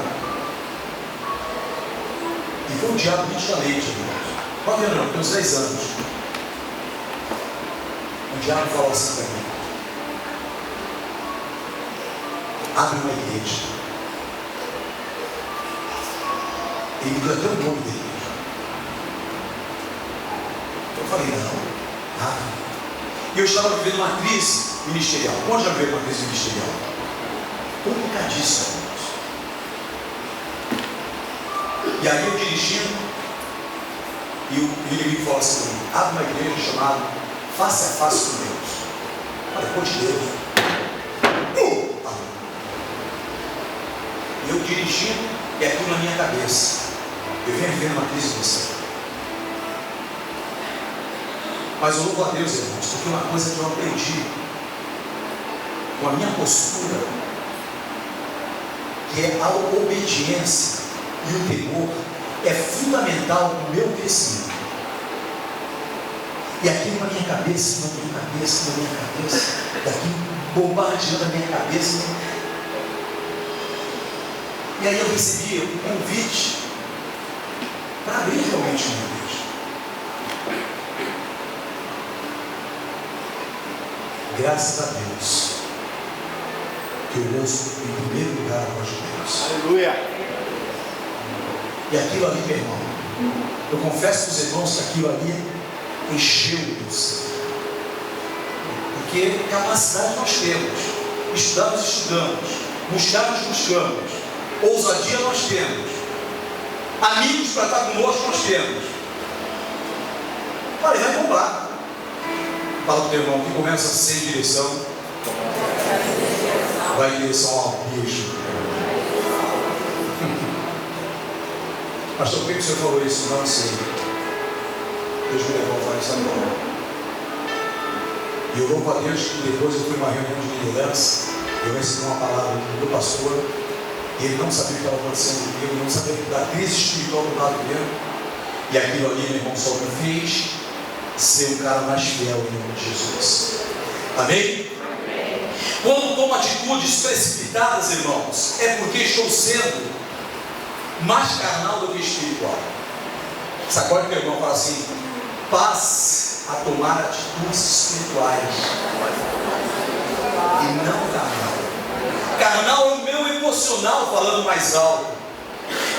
E foi um diabo de leite, irmãos. 9 anos não, tem uns 10 anos. O diabo falou assim para mim: abre uma igreja. Ele me deu até o nome dele. Eu falei: não, abre. E eu estava vivendo uma crise ministerial. Onde já viveu uma crise ministerial? Complicadíssima. E aí eu dirigindo, e o inimigo falou assim para mim: abre uma igreja chamada Face a Face com Deus. Olha, pô, de Deus. E eu dirigindo, e aquilo na minha cabeça. Eu vinha vivendo uma crise ministerial. Mas eu louvo a Deus, irmãos, porque uma coisa que eu aprendi com a minha postura, que é a obediência e o temor, é fundamental no meu crescimento. E aquilo na minha cabeça, e aquilo bombardeando a minha cabeça. E aí eu recebi um convite para abrir realmente uma igreja. Graças a Deus, que eu ouço em primeiro lugar a voz de Deus. Aleluia. E aquilo ali, meu irmão, eu confesso para os irmãos que aquilo ali encheu Deus. Porque capacidade nós temos, estudamos, buscamos, ousadia nós temos, amigos para estar conosco nós temos. Olha, vai bombar. Fala para o teu irmão que começa sem direção, vai em direção ao bicho. Pastor, por que o senhor falou isso? Não sei. Deus me levou a falar isso agora. E eu louvo a Deus que depois eu fui uma reunião de liderança, eu recebi uma palavra do pastor, e ele não sabia o que estava acontecendo comigo, não sabia da crise espiritual do lado dele, e aquilo ali, meu irmão, só me fez ser um cara mais fiel em nome de Jesus. Amém? Amém. Quando tomo atitudes precipitadas, irmãos, é porque estou sendo mais carnal do que espiritual. Sacode meu irmão, fala assim: passe a tomar atitudes espirituais e não carnal. Carnal é o meu emocional falando mais alto.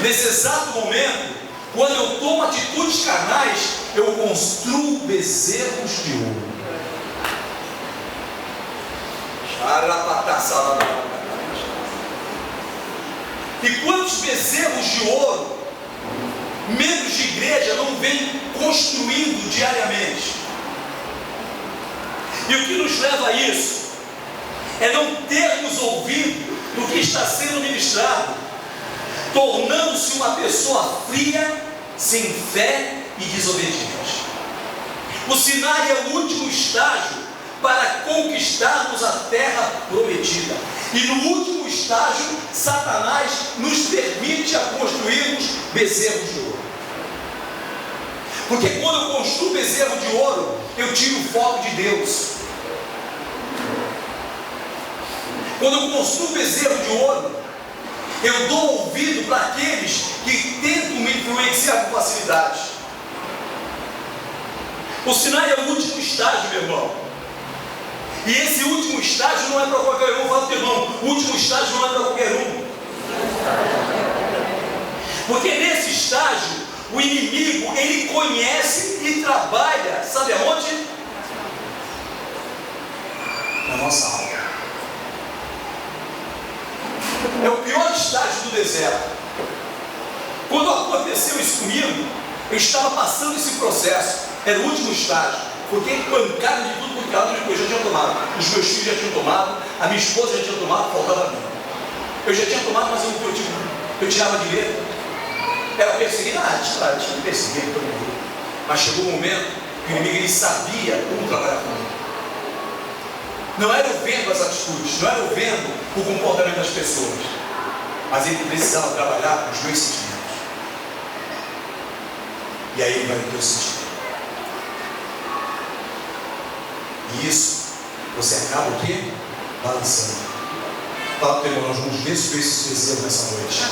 Nesse exato momento, quando eu tomo atitudes carnais, eu construo bezerros de ouro. E quantos bezerros de ouro, membros de igreja, não vêm construindo diariamente? E o que nos leva a isso é não termos ouvido do que está sendo ministrado, tornando-se uma pessoa fria, sem fé e desobediente. O Sinai é o último estágio para conquistarmos a terra prometida. E no último estágio, Satanás nos permite a construirmos bezerros de ouro. Porque quando eu construo bezerro de ouro, eu tiro o foco de Deus. Quando eu construo bezerro de ouro, eu dou ouvido para aqueles que tentam me influenciar com facilidade. O Sinai é o último estágio, meu irmão. E esse último estágio não é para qualquer um. Fala, meu irmão, o último estágio não é para qualquer um. Porque nesse estágio, o inimigo, ele conhece e trabalha, sabe aonde? Na nossa alma. É o pior estágio do deserto. Quando aconteceu isso comigo, eu estava passando esse processo. Era o último estágio. Porque pancada de tudo porque eu já tinha tomado. Os meus filhos já tinham tomado, a minha esposa já tinha tomado, faltava a mim. Eu já tinha tomado, mas eu tirava de letra. Ela perseguia, claro, tinha que perseguir todo mundo. Mas chegou um momento que o inimigo, ele sabia como trabalhar comigo. Não era eu vendo as atitudes, não era eu vendo o comportamento das pessoas, mas ele precisava trabalhar com os meus sentimentos. E aí ele vai no teu sentimento. E isso, você acaba o quê? Balançando. Fala para o irmão, nós vamos destruir esse bezerro nessa noite.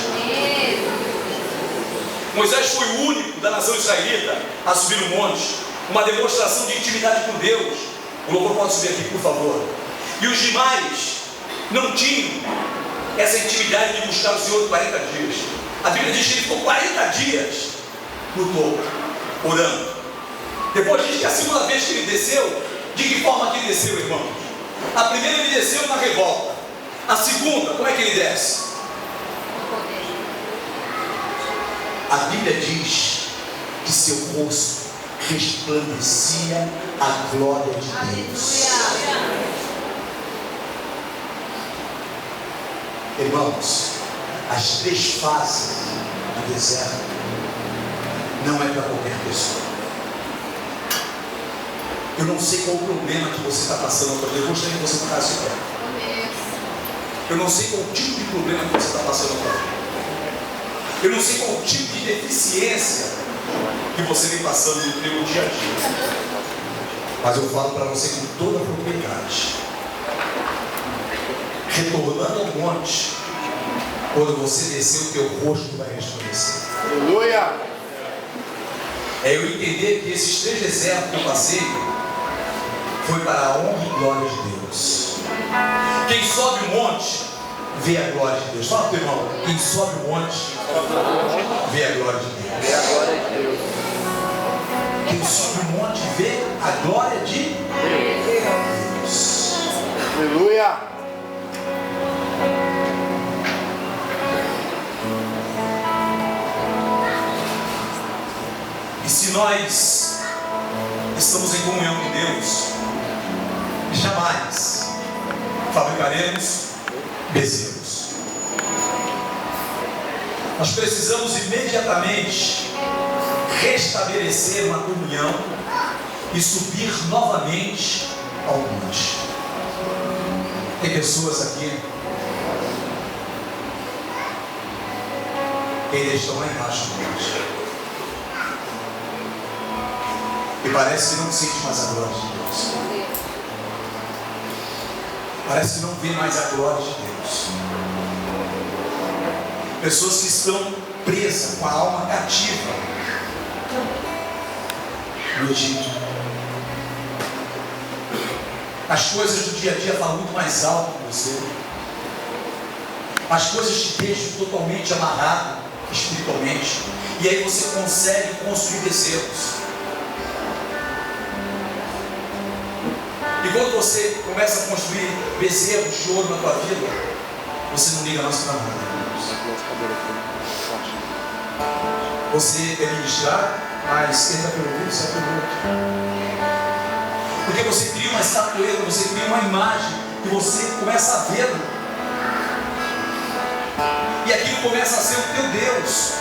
Moisés foi o único da nação israelita a subir no monte, uma demonstração de intimidade com Deus. O louvor pode subir aqui, por favor. E os demais não tinham essa intimidade de buscar o Senhor por 40 dias. A Bíblia diz que ele ficou 40 dias no topo, orando. Depois diz que a segunda vez que ele desceu, de que forma que ele desceu, irmãos? A primeira ele desceu na revolta. A segunda, como é que ele desce? A Bíblia diz que seu rosto resplandecia a glória de Deus. Irmãos, as 3 fases do deserto não é para qualquer pessoa. Eu não sei qual o problema que você está passando. Eu gostaria que você tocasse o pé. Eu não sei qual o tipo de problema que você está passando agora. Eu não sei qual o tipo de deficiência que você vem passando no teu dia a dia. Mas eu falo para você com toda a propriedade. Retornando ao monte, quando você descer, o teu rosto vai resplandecer. Aleluia! É eu entender que esses 3 desertos que eu passei foi para a honra e glória de Deus. Quem sobe o monte vê a glória de Deus. Fala para o irmão, quem sobe o monte vê a glória de Deus. Vê a glória de Deus. Quem sobe o monte vê a glória de Deus. Aleluia! E se nós estamos em comunhão com Deus, jamais fabricaremos bezerros. Nós precisamos imediatamente restabelecer uma comunhão e subir novamente ao monte. Tem pessoas aqui que ainda estão lá embaixo do monte e parece que não sente mais a glória de Deus. Parece que não vê mais a glória de Deus. Pessoas que estão presas, com a alma cativa no Egito. As coisas do dia a dia falam muito mais alto que você. As coisas te deixam totalmente amarrado espiritualmente. E aí você consegue construir bezerros. E quando você começa a construir bezerros de ouro na tua vida, você não liga mais para nada. Você quer ministrar, mas entra pelo ouvido, sai pelo outro. Porque você cria uma estatueta, você cria uma imagem que você começa a ver. E aquilo começa a ser o teu Deus.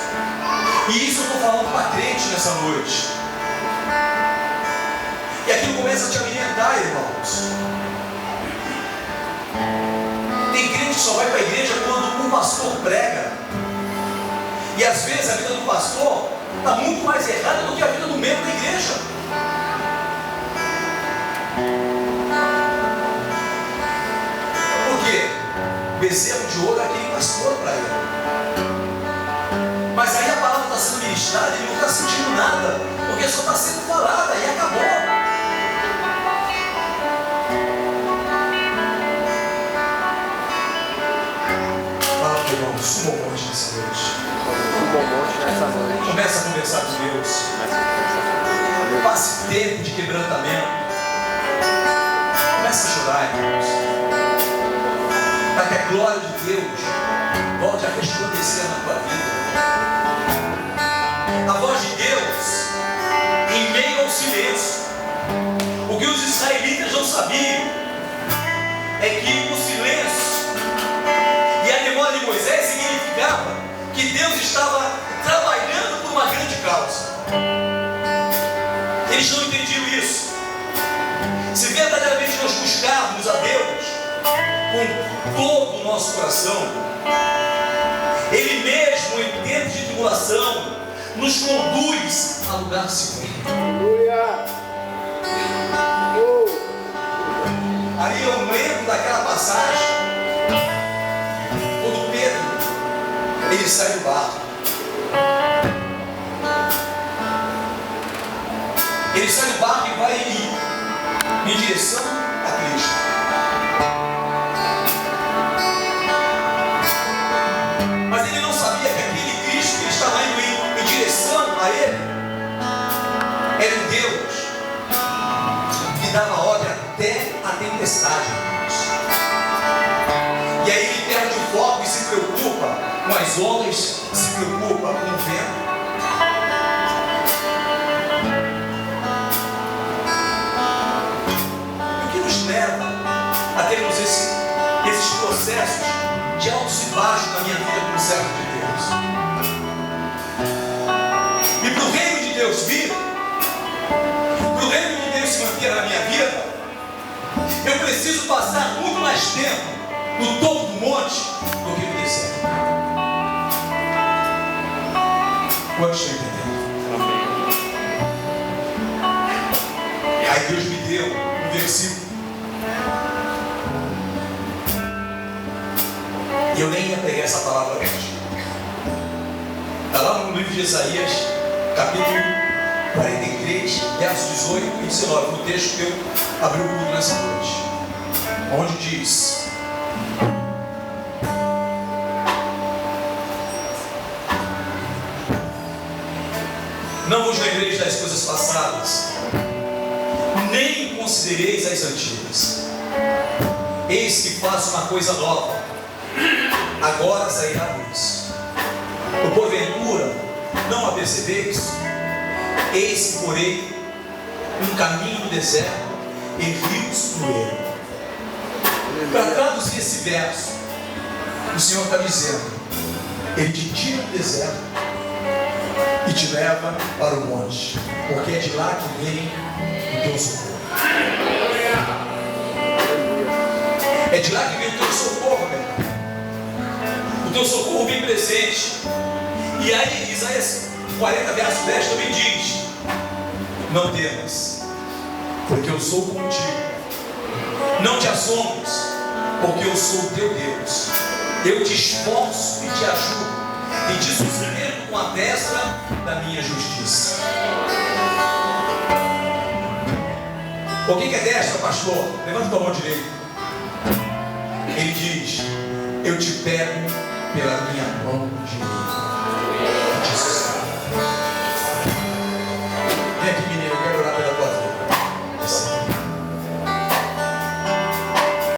E isso eu estou falando para crente nessa noite. E aquilo começa a te alimentar, irmãos. Tem crente que só vai para a igreja quando um pastor prega. E às vezes a vida do pastor está muito mais errada do que a vida do membro da igreja. Por quê? Bezerro de ouro é aquele pastor para ele. Mas aí a palavra está sendo ministrada e ele não está sentindo nada, porque só está sendo falada e acabou. Suba ao monte nessa noite. Suba ao monte nessa noite. Começa a conversar com Deus. Passe tempo de quebrantamento. Começa a chorar, irmãos. Para que a glória de Deus volte a resplandecer na tua vida. A voz de Deus em meio ao silêncio. O que os israelitas não sabiam é que o silêncio e a memória de Moisés significava que Deus estava trabalhando por uma grande causa. Eles não entendiam isso. Se verdadeiramente nós buscarmos a Deus com todo o nosso coração, Ele mesmo em tempos de tribulação nos conduz a lugar seguro. Aleluia! Aí eu lembro daquela passagem. Ele sai do barco. Ele sai do barco e vai em direção a Cristo. Mas ele não sabia que aquele Cristo que ele estava indo em direção a ele era um Deus que dava ordem até a tempestade. E aí ele perde o foco e se preocupa com as ondas, se preocupa com o vento. O que nos leva a termos esses processos de altos e baixos na minha vida como servo de Deus? E para o reino de Deus vir, para o reino de Deus se manter na minha vida, eu preciso passar muito mais tempo no topo do monte do que no deserto. Quantos estão entendendo? Aí Deus me deu um versículo. E eu nem ia pegar essa palavra hoje. Está lá no livro de Isaías, capítulo 43, versos 18 e 19, no texto que eu abri o culto nessa noite. Onde diz: não vos lembreis das coisas passadas, nem considereis as antigas. Eis que faço uma coisa nova, agora sairá a luz. Ou porventura não a percebeis? Eis que porei um caminho no deserto e rios fluíram. Para traduzir esse verso, o Senhor está dizendo: Ele te tira do deserto e te leva para o monte, porque é de lá que vem o teu socorro. É de lá que vem o teu socorro, meu irmão. O teu socorro vem presente. E aí Isaías 40, verso 10 também diz: não temas, porque eu sou contigo. Não te assombres, porque eu sou o teu Deus. Eu te esforço e te ajudo, e te sustento com a destra da minha justiça. O que é destra, pastor? Levanta tua mão direita. Ele diz: eu te pego pela minha mão direita.